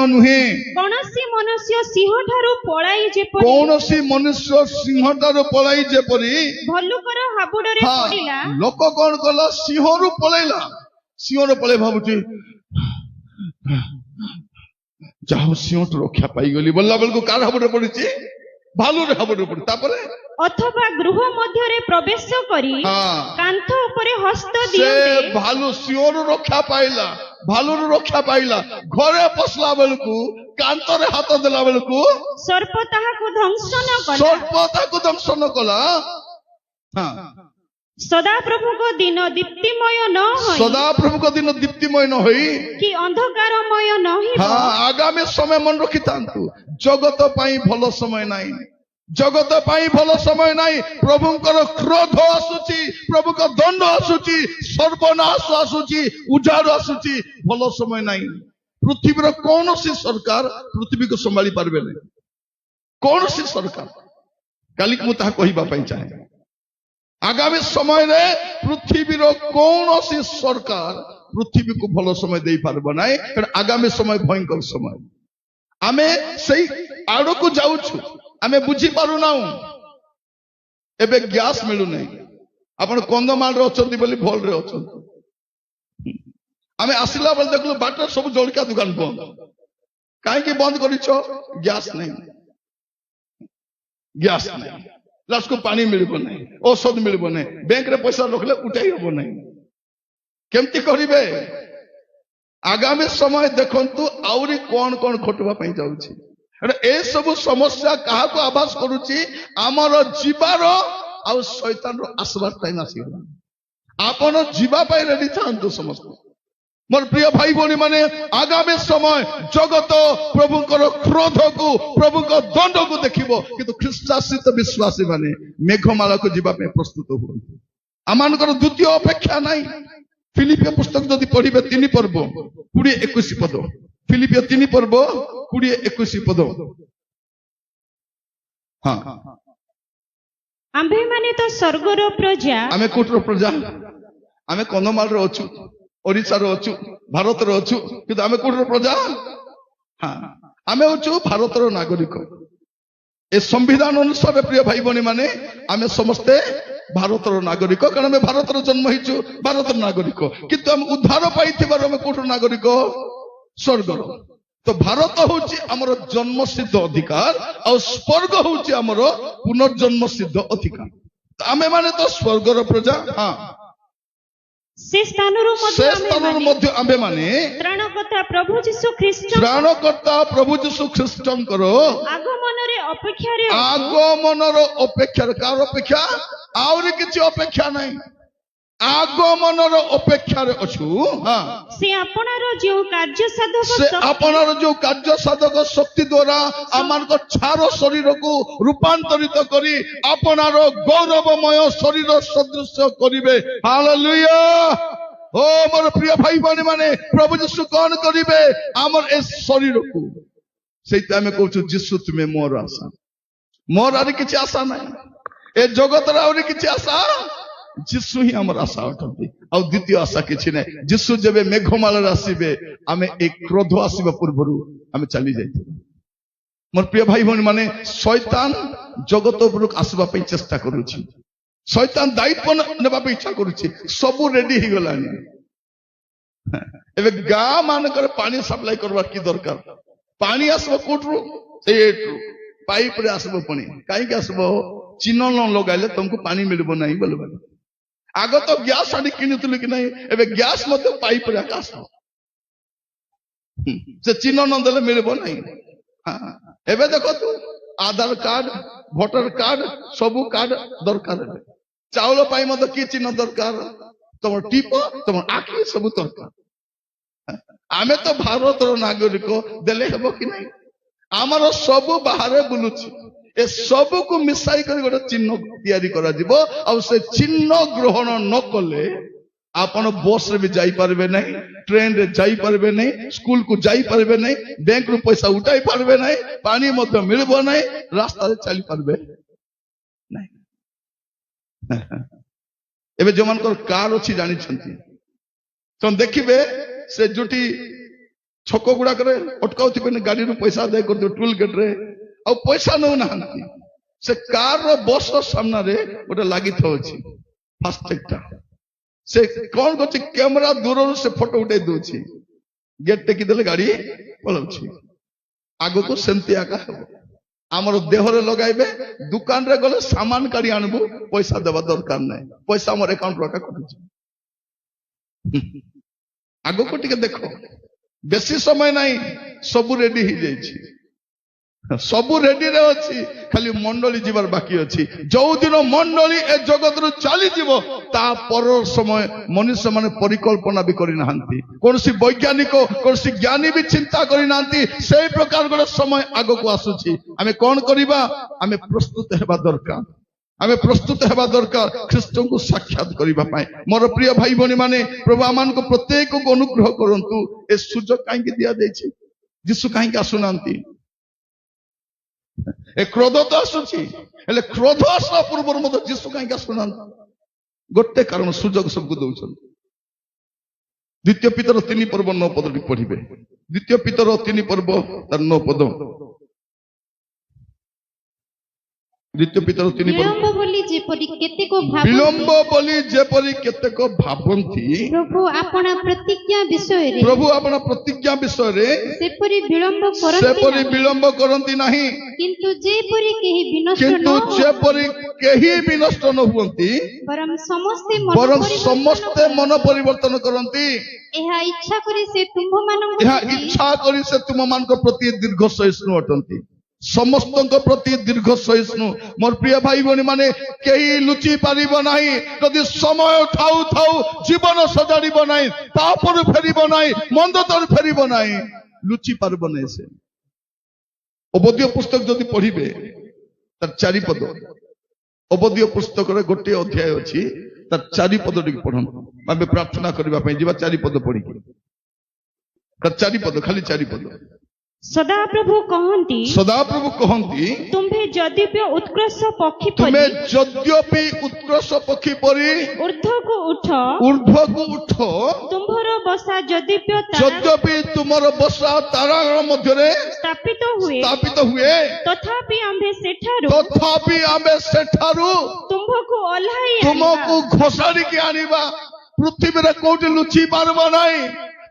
नुहे
कौनसी मनुष्य सिंह ठारू पळाई जेपरि
कौनसी मनुष्य सिंह ठारू पळाई जेपरि
भल्लुकर हाबुडरे पड़िला
लोक कोन कला सिंहरु पळैला सिंहरु पळे भाबुची जाओ सिंह तो रक्षा पाई गली बोलला बेल को कार हाबुडरे पड़िची भालू रे हाबुडरे पड़ी तापरे
अथवा गृह मध्य रे प्रवेश करी कांथ ऊपर हस्त दियते
से भालू सिंहरु रक्षा पाइला ଭାଲୁରୁ ରକ୍ଷା ପାଇଲା। ଘରେ ପଶିଲା ବେଳକୁ କାନ୍ଥରେ ହାତ ଦେଲା ବେଳକୁ
ସର୍ପ ତାହାକୁ ଦଂଶନ କଲା।
ସର୍ପ ତାକୁ ଦଂଶନ କଲା। ହଁ,
ସଦାପ୍ରଭୁଙ୍କ ଦିନ ଦୀପ୍ତିମୟ ନ ହୋଇ
ସଦାପ୍ରଭୁଙ୍କ ଦିନ ଦୀପ୍ତିମୟ ନ ହୋଇ
କି ଅନ୍ଧକାରମୟ ନ ହେବ।
ହଁ, ଆଗାମୀ ସମୟ ମନେ ରଖିଥାନ୍ତୁ। ଜଗତ ପାଇଁ ଭଲ ସମୟ ନାହିଁ। ଜଗତ ପାଇଁ ଭଲ ସମୟ ନାହିଁ। ପ୍ରଭୁଙ୍କର କ୍ରୋଧ ଆସୁଛି, ପ୍ରଭୁଙ୍କ ଦଣ୍ଡ ଆସୁଛି, ସର୍ବନାଶ ଆସୁଛି, ଉଜାଡ ଆସୁଛି। ଭଲ ସମୟ ନାହିଁ। ପୃଥିବୀର କୌଣସି ସରକାର ପୃଥିବୀକୁ ସମ୍ଭାଳି ପାରିବେ ନାହିଁ। କୌଣସି ସରକାର। କାଲିକି ମୁଁ ତାହା କହିବା ପାଇଁ ଚାହେଁ। ଆଗାମୀ ସମୟରେ ପୃଥିବୀର କୌଣସି ସରକାର ପୃଥିବୀକୁ ଭଲ ସମୟ ଦେଇପାରିବ ନାହିଁ। କାରଣ ଆଗାମୀ ସମୟ ଭୟଙ୍କର ସମୟ। ଆମେ ସେଇ ଆଡକୁ ଯାଉଛୁ। ଆମେ ବୁଝିପାରୁନାହୁଁ। ଏବେ ଗ୍ୟାସ୍ ମିଳୁନାହିଁ। ଆପଣ କନ୍ଧମାଳରେ ଅଛନ୍ତି ବୋଲି ଭଲରେ ଅଛନ୍ତି। ଆମେ ଆସିଲା ବେଳେ ଦେଖିଲୁ ବାଟରେ ସବୁ ଜଳଖିଆ ଦୋକାନ ବନ୍ଦ। କାହିଁକି ବନ୍ଦ କରିଛ? ଗ୍ୟାସ୍ ନାହିଁ। ଗ୍ୟାସ୍ ନାହିଁ। ଲାଷ୍ଟକୁ ପାଣି ମିଳିବ ନାହିଁ, ଔଷଧ ମିଳିବ ନାହିଁ, ବ୍ୟାଙ୍କରେ ପଇସା ରଖିଲେ ଉଠାଇ ହବ ନାହିଁ। କେମିତି କରିବେ? ଆଗାମୀ ସମୟ ଦେଖନ୍ତୁ ଆହୁରି କଣ କଣ ଘଟିବା ପାଇଁ ଯାଉଛି। ଏସବୁ ସମସ୍ୟା କାହାକୁ ଆଭାସ କରୁଛି? ଆମର ଯିବାର ଆଉ ଶୈତାନର ଆସିବାର ଟାଇମ ଆସିଗଲା। ଆପଣ ଯିବା ପାଇଁ ରେଡି ଥାନ୍ତୁ ସମସ୍ତେ। ମୋର ପ୍ରିୟ ଭାଇ ଭଉଣୀ ମାନେ, ଆଗାମୀ ସମୟ ଜଗତ ପ୍ରଭୁଙ୍କର କ୍ରୋଧକୁ, ପ୍ରଭୁଙ୍କ ଦଣ୍ଡକୁ ଦେଖିବ। କିନ୍ତୁ ଖ୍ରୀଷ୍ଟାଶ୍ରିତ ବିଶ୍ୱାସୀ ମାନେ ମେଘମାଳାକୁ ଯିବା ପାଇଁ ପ୍ରସ୍ତୁତ ହୁଅନ୍ତୁ। ଆମମାନଙ୍କର ଦ୍ୱିତୀୟ ଅପେକ୍ଷା ନାହିଁ। ଫିଲିପିଓ ପୁସ୍ତକ ଯଦି ପଢିବେ 3 ପର୍ବ 20-21 ପଦ। ଫିଲିପିଓ 3 ପର୍ବ 20-21 ପଦ। ହଁ,
ଆମ୍ଭେମାନେ ତ ସ୍ୱର୍ଗର ପ୍ରଜା।
ଆମେ କୋଉଠିର ପ୍ରଜା? ଆମେ କନ୍ଧମାଳରେ ଅଛୁ, ଓଡ଼ିଶାରେ ଅଛୁ, ଭାରତରେ ଅଛୁ। କିନ୍ତୁ ଆମେ କୋଉଠିର ପ୍ରଜା? ହଁ, ଆମେ ହଉଛୁ ଭାରତର ନାଗରିକ। ଏ ସମ୍ବିଧାନ ଅନୁସାରେ ପ୍ରିୟ ଭାଇ ଭଉଣୀ ମାନେ ଆମେ ସମସ୍ତେ ଭାରତର ନାଗରିକ। କାରଣ ଆମେ ଭାରତରେ ଜନ୍ମ ହେଇଛୁ, ଭାରତର ନାଗରିକ। କିନ୍ତୁ ଆମେ ଉଦ୍ଧାର ପାଇଥିବାରୁ ଆମେ କୋଉଠିର ନାଗରିକ? ସ୍ୱର୍ଗର। ତ ଭାରତ ହଉଛି ଆମର ଜନ୍ମସିଦ୍ଧ ଅଧିକାର, ଆଉ ସ୍ୱର୍ଗ ହଉଛି ଆମର ପୁନର୍ଜନ୍ମ ସିଦ୍ଧ ଅଧିକାର। ଆମେ ମାନେ ତ ସ୍ୱର୍ଗର ପ୍ରଜା। ହଁ,
ସେ ସ୍ଥାନରୁ
ସେ ସ୍ଥାନରୁ ମଧ୍ୟ ଆମ୍ଭେମାନେ
ତ୍ରାଣକର୍ତ୍ତା ପ୍ରଭୁ ଯୀଶୁ ଖ୍ରୀଷ୍ଟ
ତ୍ରାଣକର୍ତ୍ତା ପ୍ରଭୁ ଯୀଶୁ ଖ୍ରୀଷ୍ଟଙ୍କର
ଆଗମନରେ ଅପେକ୍ଷାରେ
ଆଗମନର ଅପେକ୍ଷାରେ। କାହାର ଅପେକ୍ଷା? ଆହୁରି କିଛି ଅପେକ୍ଷା ନାହିଁ। ଆଗମନର ଅପେକ୍ଷାରେ ଅଛୁ। ହଁ,
ସେ ଆପଣାର ଯେଉଁ କାର୍ଯ୍ୟ ସାଧକ
ସେ ଆପଣର ଯୋଉ କାର୍ଯ୍ୟ ସାଧକ ଶକ୍ତି ଦ୍ୱାରା ଆମମାନଙ୍କ ଛାର ଶରୀରକୁ ରୂପାନ୍ତରିତ କରି ଆପଣାର ଗୌରବମୟ ଶରୀର ସଦୃଶ କରିବେ। ହାଲେଲୁୟା। ଓ ମୋର ପ୍ରିୟ ଭାଇ ଭଉଣୀ ମାନେ, ପ୍ରଭୁ ଯୀଶୁ କଣ କରିବେ? ଆମର ଏ ଶରୀରକୁ। ସେଇଟା ଆମେ କହୁଛୁ ଯୀଶୁ ତୁମେ ମୋର ଆଶା। ମୋର ଆହୁରି କିଛି ଆଶା ନାହିଁ। ଏ ଜଗତର ଆହୁରି କିଛି ଆଶା। ଯୀଶୁ ହିଁ ଆମର ଆଶା ଅଟନ୍ତି। ଆଉ ଦ୍ୱିତୀୟ ଆଶା କିଛି ନାହିଁ। ଯୀଶୁ ଯେବେ ମେଘମାଳାରେ ଆସିବେ, ଆମେ ଏ କ୍ରୋଧ ଆସିବା ପୂର୍ବରୁ ଆମେ ଚାଲି ଯାଇଥିବା। ମୋର ପ୍ରିୟ ଭାଇ ଭଉଣୀ ମାନେ, ଶୈତାନ ଜଗତ ଉପରକୁ ଆସିବା ପାଇଁ ଚେଷ୍ଟା କରୁଛି। ଶୈତାନ ଦାୟିତ୍ୱ ନେବା ପାଇଁ ଇଚ୍ଛା କରୁଛି। ସବୁ ରେଡି ହେଇଗଲାଣି। ଏବେ ଗାଁ ମାନଙ୍କରେ ପାଣି ସପ୍ଲାଇ କରବାର କି ଦରକାର? ପାଣି ଆସିବ କୋଉଠୁ? ସେଇଠୁ ପାଇପରେ ଆସିବ ପାଣି। କାହିଁକି ଆସିବ? ଚିହ୍ନ ନ ଲଗାଇଲେ ତମକୁ ପାଣି ମିଳିବ ନାହିଁ ବୋଲିବ। ଆଗ ତ ଗ୍ୟାସ୍ ଆଣି କିଣୁଥିଲୁ କି ନାହିଁ? ଏବେ ଗ୍ୟାସ୍ ମଧ୍ୟ ପାଇପରେ ଆସିବ। ସେ ଚିହ୍ନ ନ ଦେଲେ ମିଳିବ ନାହିଁ। ଏବେ ଦେଖନ୍ତୁ, ଆଧାର କାର୍ଡ, ଭୋଟର କାର୍ଡ, ସବୁ କାର୍ଡ ଦରକାର। ଏବେ ଚାଉଳ ପାଇଁ ମଧ୍ୟ କି ଚିହ୍ନ ଦରକାର? ତମର ଟିପ, ତମର ଆଖି, ସବୁ ଦରକାର। ଆମେ ତ ଭାରତର ନାଗରିକ, ଦେଲେ ହେବ କି ନାହିଁ? ଆମର ସବୁ ବାହାରେ ବୁଲୁଛି। ଏ ସବୁକୁ ମିଶାଇ କରି ଗୋଟେ ଚିହ୍ନ ତିଆରି କରାଯିବ। ଆଉ ସେ ଚିହ୍ନ ଗ୍ରହଣ ନ କଲେ ଆପଣ ବସରେ ବି ଯାଇପାରିବେ ନାହିଁ, ଟ୍ରେନରେ ଯାଇପାରିବେ ନାହିଁ, ସ୍କୁଲକୁ ଯାଇପାରିବେ ନାହିଁ, ବ୍ୟାଙ୍କରୁ ପଇସା ଉଠାଇ ପାରିବେ ନାହିଁ, ପାଣି ମଧ୍ୟ ମିଳିବ ନାହିଁ, ରାସ୍ତାରେ ଚାଲିପାରିବେ ନାହିଁ। ଏବେ ଯୋଉମାନଙ୍କର କାର ଅଛି ଜାଣିଛନ୍ତି, ତମେ ଦେଖିବେ ସେ ଯୋଉଠି ଛକ ଗୁଡାକରେ ଅଟକାଉଥିବେ ଗାଡିରୁ ପଇସା ଆଦାୟ କରିଦେବେ ଟୋଲ ଗେଟରେ, ଆଉ ପଇସା ନେଉନାହାନ୍ତି। ସେ କାରର ବସ ସାମ୍ନାରେ ଗୋଟେ ଲାଗିଥାଉଛି ଫାଷ୍ଟଟ୍ୟାଗଟା। ସେ କଣ କରୁଛି? କ୍ୟାମେରା ଦୂରରୁ ସେ ଫଟୋ ଉଠେଇ ଦଉଛି। ଗେଟ୍ ଟେକିଦେଲେ ଗାଡି ପଳାଉଛି। ଆଗକୁ ସେମିତି ଆକା ହେବ। ଆମର ଦେହରେ ଲଗାଇବେ, ଦୋକାନରେ ଗଲେ ସାମାନ କାଢି ଆଣିବୁ, ପଇସା ଦେବା ଦରକାର ନାହିଁ। ପଇସା ଆମର ଆକାଉଣ୍ଟରୁ ଆକା କଟୁଛି। ଆଗକୁ ଟିକେ ଦେଖ, ବେଶୀ ସମୟ ନାହିଁ, ସବୁ ରେଡି ହେଇଯାଇଛି, ସବୁ ରେଡିରେ ଅଛି, ଖାଲି ମଣ୍ଡଳୀ ଯିବାର ବାକି ଅଛି। ଯୋଉଦିନ ମଣ୍ଡଳୀ ଏ ଜଗତରୁ ଚାଲିଯିବ ତା ପର ସମୟ ମନୁଷ୍ୟ ମାନେ ପରିକଳ୍ପନା ବି କରିନାହାନ୍ତି, କୌଣସି ବୈଜ୍ଞାନିକ କୌଣସି ଜ୍ଞାନୀ ବି ଚିନ୍ତା କରିନାହାନ୍ତି। ସେଇ ପ୍ରକାର ଗୋଟେ ସମୟ ଆଗକୁ ଆସୁଛି। ଆମେ କଣ କରିବା? ଆମେ ପ୍ରସ୍ତୁତ ହେବା ଦରକାର, ଆମେ ପ୍ରସ୍ତୁତ ହେବା ଦରକାର ଖ୍ରୀଷ୍ଟଙ୍କୁ ସାକ୍ଷାତ କରିବା ପାଇଁ। ମୋର ପ୍ରିୟ ଭାଇ ଭଉଣୀ ମାନେ, ପ୍ରଭୁ ଆମମାନଙ୍କୁ ପ୍ରତ୍ୟେକକୁ ଅନୁଗ୍ରହ କରନ୍ତୁ। ଏ ସୁଯୋଗ କାହିଁକି ଦିଆଯାଇଛି? ଯୀଶୁ କାହିଁକି ଆସୁନାହାନ୍ତି? ଏ କ୍ରୋଧ ତ ଆସୁଛି, ହେଲେ କ୍ରୋଧ ଆସିବା ପୂର୍ବରୁ ମଧ୍ୟ ଯୀଶୁ କାହିଁକି ଆସୁନାହାନ୍ତି? ଗୋଟେ କାରଣ, ସୁଯୋଗ ସବୁକୁ ଦଉଛନ୍ତି। ଦ୍ୱିତୀୟ ପିତର 3 ପର୍ବ 9 ପଦଟି ପଢିବେ। ଦ୍ୱିତୀୟ ପିତର 3 ପର୍ବ ତାର 9 ପଦ। ଦ୍ୱିତୀୟ ପିତର 3 ପର୍ବ।
ବିଳମ୍ବ ବୋଲି ଯେପରି କେତେକ
ବିଳମ୍ବ
ଭାବନ୍ତି,
ବୋଲି ଯେପରି କେତେକ ଭାବନ୍ତି,
ପ୍ରଭୁ ଆପଣା ପ୍ରତିଜ୍ଞା ବିଷୟରେ
ପ୍ରଭୁ ଆପଣ ପ୍ରତିଜ୍ଞା ବିଷୟରେ
ସେପରି ବିଳମ୍ବ କରନ୍ତି
ସେପରି
ନାହିଁ।
ବିଳମ୍ବ କରନ୍ତି ନାହିଁ,
କିନ୍ତୁ ଯେପରି କେହି ବିନଷ୍ଟ ନ
କିନ୍ତୁ
ହୁଅନ୍ତି,
ଯେପରି କେହି ବି ନଷ୍ଟ ନ ହୁଅନ୍ତି,
ବରଂ ସମସ୍ତେ
ବରଂ
ପରିବର୍ତ୍ତନ
ସମସ୍ତେ
କରନ୍ତି।
ମନ ପରିବର୍ତ୍ତନ କରନ୍ତି।
ଏହା ଇଚ୍ଛା କରି ସେ ତୁମ୍ଭମାନଙ୍କୁ
ଏହା
ପ୍ରତି
ଇଚ୍ଛା କରି ସେ ତୁମମାନଙ୍କ ପ୍ରତି ଦୀର୍ଘ ସହିଷ୍ଣୁ ଅଟନ୍ତି। ସମସ୍ତଙ୍କ ପ୍ରତି ଦୀର୍ଘ ସହିଷ୍ଣୁ। ମୋର ପ୍ରିୟ ଭାଇ ଭଉଣୀ ମାନେ, କେହି ଲୁଚି ପାରିବ ନାହିଁ। ଯଦି ସମୟ ଥାଉ ଥାଉ ଜୀବନ ସଜାଡ଼ିବ ନାହିଁ, ପାପରୁ ଫେରିବ ନାହିଁ, ମନ୍ଦତରୁ ଫେରିବ ନାହିଁ, ଲୁଚି ପାରିବ ନାହିଁ ସେ। ଅବଦୀୟ ପୁସ୍ତକ ଯଦି ପଢିବେ ତାର 4 ପଦ, ଅବଦୀୟ ପୁସ୍ତକରେ ଗୋଟିଏ ଅଧ୍ୟାୟ ଅଛି, ତାର 4 ପଦ ଟିକେ ପଢନ୍ତୁ। ଆମେ ପ୍ରାର୍ଥନା କରିବା ପାଇଁ ଯିବା 4 ପଦ ପଢିକି। ତାର 4 ପଦ, ଖାଲି 4 ପଦ।
ସଦାପ୍ରଭୁ କହନ୍ତି,
ସଦାପ୍ରଭୁ କହନ୍ତି,
ତୁମ୍ଭେ ଯଦିବ୍ୟ ଉତ୍କର୍ଷ ପକ୍ଷୀ
ତୁମେ
ପରି
ଯଦ୍ୟପି ଉତ୍କର୍ଷ ପକ୍ଷୀ ପରି
ଊର୍ଦ୍ଧ୍ୱକୁ ଉଠ,
ଊର୍ଦ୍ଧ୍ୱକୁ ଉଠ,
ତୁମ୍ଭର ବସା ଯଦିବ୍ୟ ତାରା
ଯଦ୍ୟପି ତୁମର ବସା ତାରାର ମଧ୍ୟରେ
ସ୍ଥାପିତ ହୁଏ,
ସ୍ଥାପିତ ହୁଏ,
ତଥାପି ଆମ୍ଭେ ସେଠାରୁ
ତଥାପି ଆମେ ସେଠାରୁ
ତୁମ୍ଭକୁ ଓହ୍ଲାଇ
ତୁମକୁ
ଆଣିବା।
ଘୋଷାଡ଼ିକି ଆଣିବା। ପୃଥିବୀରେ କୋଉଠି ଲୁଚି ପାରିବ ନାହିଁ।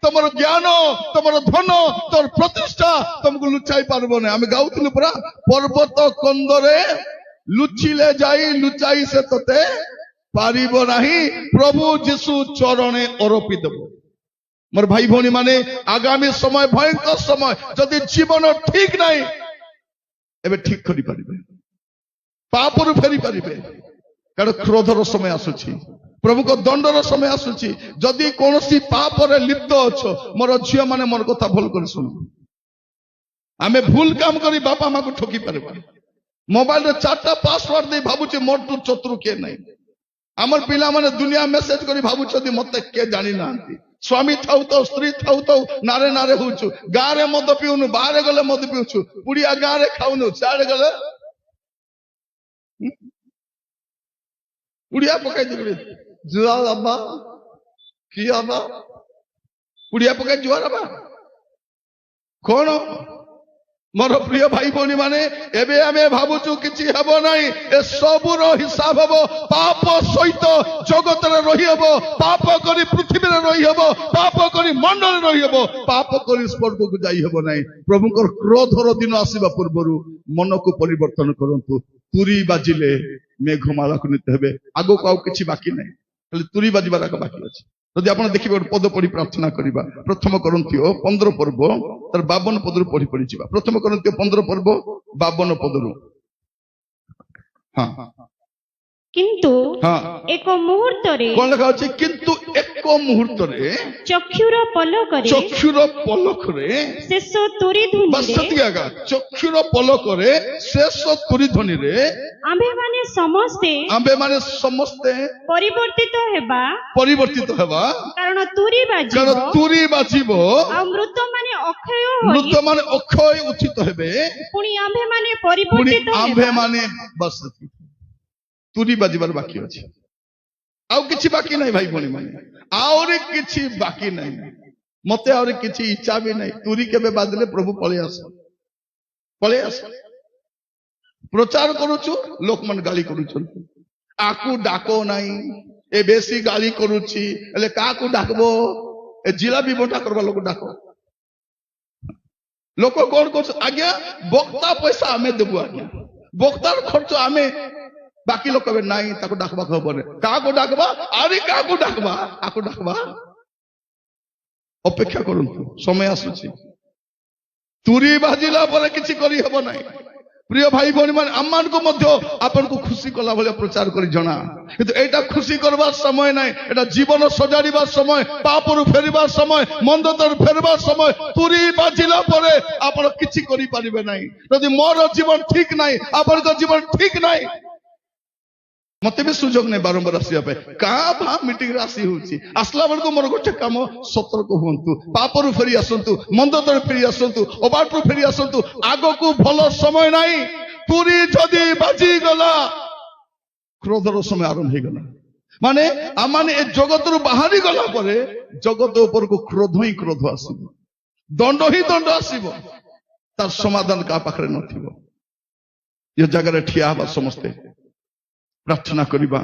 ତମର ଜ୍ଞାନ, ତମର ଧନ, ତମର ପ୍ରତିଷ୍ଠା ତମକୁ ଲୁଚାଇ ପାରିବ ନାହିଁ। ଆମେ ଗାଉଥିଲୁ ପରା, ପର୍ବତ କନ୍ଦରେ ଲୁଚିଲେ ଯାଇ ଲୁଚାଇ ସେ ତତେ ପାରିବ ନାହିଁ, ପ୍ରଭୁ ଯୀଶୁ ଚରଣେ ଅର୍ପି ଦେବ। ମୋର ଭାଇ ଭଉଣୀ ମାନେ, ଆଗାମୀ ସମୟ ଭୟଙ୍କର ସମୟ। ଯଦି ଜୀବନ ଠିକ ନାହିଁ, ଏବେ ଠିକ କରିପାରିବେ, ପାପରୁ ଫେରି ପାରିବେ। କାରଣ କ୍ରୋଧର ସମୟ ଆସୁଛି, ପ୍ରଭୁଙ୍କ ଦଣ୍ଡର ସମୟ ଆସୁଛି। ଯଦି କୌଣସି ପାପରେ ଲିପ୍ତ ଅଛ, ମୋର ଝିଅ ମାନେ ମୋର କଥା ଭଲ କରି ଶୁଣ। ଆମେ ଭୁଲ କାମ କରି ବାପା ମାକୁ ଠକି ପାରିବା। ମୋବାଇଲରେ 4ଟା ପାସୱାର୍ଡ ଦେଇ ଭାବୁଛି ମୋଠୁ ଚତୁର କିଏ ନାହିଁ। ଆମର ପିଲାମାନେ ଦୁନିଆ ମେସେଜ କରି ଭାବୁଛନ୍ତି ମତେ କିଏ ଜାଣି ନାହାନ୍ତି। ସ୍ୱାମୀ ଥାଉ ଥାଉ, ସ୍ତ୍ରୀ ଥାଉ ଥାଉ, ନାରେ ନାରେ ହଉଛୁ। ଗାଁରେ ମଦ ପିଉନୁ, ବାହାରେ ଗଲେ ମଦ ପିଉଛୁ। ପୁଡ଼ିଆ ଗାଁରେ ଖାଉନୁ, ସିଆଡେ ଗଲେ ପୁଡ଼ିଆ ପକାଇ ଦେବେ। ଜୁଆ ବାବା କି ବାବା, ପୁଡ଼ିଆ ପକାଇ ଜୁଆ ବାବା କଣ? ମୋର ପ୍ରିୟ ଭାଇ ଭଉଣୀ ମାନେ, ଏବେ ଆମେ ଭାବୁଛୁ କିଛି ହେବ ନାହିଁ। ଏ ସବୁର ହିସାବ ହବ। ପାପ ସହିତ ଜଗତରେ ରହିହବ, ପାପ କରି ପୃଥିବୀରେ ରହିହବ, ପାପ କରି ମଣ୍ଡଳରେ ରହିହବ, ପାପ କରି ସ୍ୱର୍ଗକୁ ଯାଇ ହେବ ନାହିଁ। ପ୍ରଭୁଙ୍କର କ୍ରୋଧର ଦିନ ଆସିବା ପୂର୍ବରୁ ମନକୁ ପରିବର୍ତ୍ତନ କରନ୍ତୁ। ତୁରୀ ବାଜିଲେ ମେଘମାଳାକୁ ନୀତ ହେବେ। ଆଗକୁ ଆଉ କିଛି ବାକି ନାହିଁ, ଖାଲି ତୁରୀ ବାଜିବାର ଆଗ ବାକି ଅଛି। ଯଦି ଆପଣ ଦେଖିବେ, ଗୋଟେ ପଦ ପଢି ପ୍ରାର୍ଥନା କରିବା। ପ୍ରଥମ କରନ୍ଥୀୟ 15 ପର୍ବ ତାର 52 ପଦରୁ ପଢି ପଢି ଯିବା। ପ୍ରଥମ କରନ୍ଥୀୟ 15 ପର୍ବ 52 ପଦରୁ। ହଁ
କିନ୍ତୁ
ହଁ,
ଏକ ମୁହୂର୍ତ୍ତରେ
କଣ ଲେଖା ଅଛି? କିନ୍ତୁ ଏକ ମୁହୂର୍ତ୍ତରେ,
ଚକ୍ଷୁର ପଲକରେ
ଚକ୍ଷୁର ପଲକରେ,
ଶେଷ ତୁରୀ
ବାସ୍
ଧୁନିରେ
ସେତିକି ଆଗା, ଚକ୍ଷୁର ପଲକରେ ଶେଷ ତୁରୀ ଧ୍ୱନିରେ
ଆମ୍ଭେମାନେ ସମସ୍ତେ
ଆମ୍ଭେମାନେ ସମସ୍ତେ
ପରିବର୍ତ୍ତିତ ହେବା।
ପରିବର୍ତ୍ତିତ ହେବା।
କାରଣ ତୁରୀ ବାଜିବ,
କାରଣ ତୁରୀ ବାଜିବ,
ଆଉ ମୃତମାନେ ଅକ୍ଷୟ ହୋଇ
ମୃତମାନେ ଅକ୍ଷୟ ଉତ୍ଥିତ ହେବେ,
ପୁଣି ଆମ୍ଭେମାନେ
ପୁଣି
ପରିବର୍ତ୍ତିତ ହେବା।
ଆମ୍ଭେମାନେ ବାସ୍ ସେତିକି। ତୁରୀ ବାଜିବାର ବାକି ଅଛି, ଆଉ କିଛି ବାକି ନାହିଁ ଭାଇ ଭଉଣୀ ମାନେ, ଆହୁରି କିଛି ବାକି ନାହିଁ। ମତେ ଆହୁରି କିଛି ଇଚ୍ଛା ବି ନାହିଁ। ତୁରୀ କେବେ ବାଜିଲେ ପ୍ରଭୁ ପଳେଇ ଆସ, ପଳେଇ ଆସ। ପ୍ରଚାର କରୁଛୁ, ଲୋକମାନେ ଗାଳି କରୁଛନ୍ତି। ଆକୁ ଡାକ ନାହିଁ, ଏ ବେଶୀ ଗାଳି କରୁଛି, ହେଲେ କାହାକୁ ଡାକବ? ଏ ଜିଲାପି ବଣ୍ଟା କରିବା ଲୋକ ଡାକ। ଲୋକ କଣ କରୁଛୁ? ଆଜ୍ଞା ବକ୍ତା ପଇସା ଆମେ ଦେବୁ, ଆଜ୍ଞା ବକ୍ତାର ଖର୍ଚ୍ଚ ଆମେ, ବାକି ଲୋକ ଏବେ ନାହିଁ, ତାକୁ ଡାକବାକୁ ହବନି। କାହାକୁ ଡାକବା? ଆରେ କାହାକୁ ଡାକବା? ଆକୁ ଡାକବା। ଅପେକ୍ଷା କରନ୍ତୁ, ସମୟ ଆସୁଛି। ତୁରୀ ବାଜିଲା ପରେ କିଛି କରିହେବ ନାହିଁ। ପ୍ରିୟ ଭାଇ ଭଉଣୀ ମାନେ, ଆମମାନଙ୍କୁ ମଧ୍ୟ ଆପଣଙ୍କୁ ଖୁସି କଲା ଭଳିଆ ପ୍ରଚାର କରି ଜଣା, କିନ୍ତୁ ଏଇଟା ଖୁସି କରିବାର ସମୟ ନାହିଁ। ଏଇଟା ଜୀବନ ସଜାଡ଼ିବା ସମୟ, ପାପରୁ ଫେରିବା ସମୟ, ମନ୍ଦତାରୁ ଫେରିବା ସମୟ। ତୁରୀ ବାଜିଲା ପରେ ଆପଣ କିଛି କରିପାରିବେ ନାହିଁ। ଯଦି ମୋର ଜୀବନ ଠିକ ନାହିଁ, ଆପଣଙ୍କ ଜୀବନ ଠିକ ନାହିଁ। ମତେ ବି ସୁଯୋଗ ନାହିଁ ବାରମ୍ବାର ଆସିବା ପାଇଁ। କାଁ ଭାଁ ମିଟିଂରେ ଆସି ହଉଛି। ଆସିଲା ବେଳକୁ ମୋର ଗୋଟେ କାମ, ସତର୍କ ହୁଅନ୍ତୁ, ପାପରୁ ଫେରି ଆସନ୍ତୁ, ମନ୍ଦତାରୁ ଫେରି ଆସନ୍ତୁ, ଅବାଟରୁ ଫେରି ଆସନ୍ତୁ। ଆଗକୁ ଭଲ ସମୟ ନାହିଁ। ତୁରୀ ଯଦି ବାଜିଗଲା, କ୍ରୋଧର ସମୟ ଆରମ୍ଭ ହେଇଗଲା। ମାନେ ଆମମାନେ ଏ ଜଗତରୁ ବାହାରି ଗଲା ପରେ ଜଗତ ଉପରକୁ କ୍ରୋଧ ହିଁ କ୍ରୋଧ ଆସିବ, ଦଣ୍ଡ ହିଁ ଦଣ୍ଡ ଆସିବ। ତାର ସମାଧାନ କାହା ପାଖରେ ନଥିବ। ଏ ଜାଗାରେ ଠିଆ ହେବା, ସମସ୍ତେ ପ୍ରାର୍ଥନା କରିବା।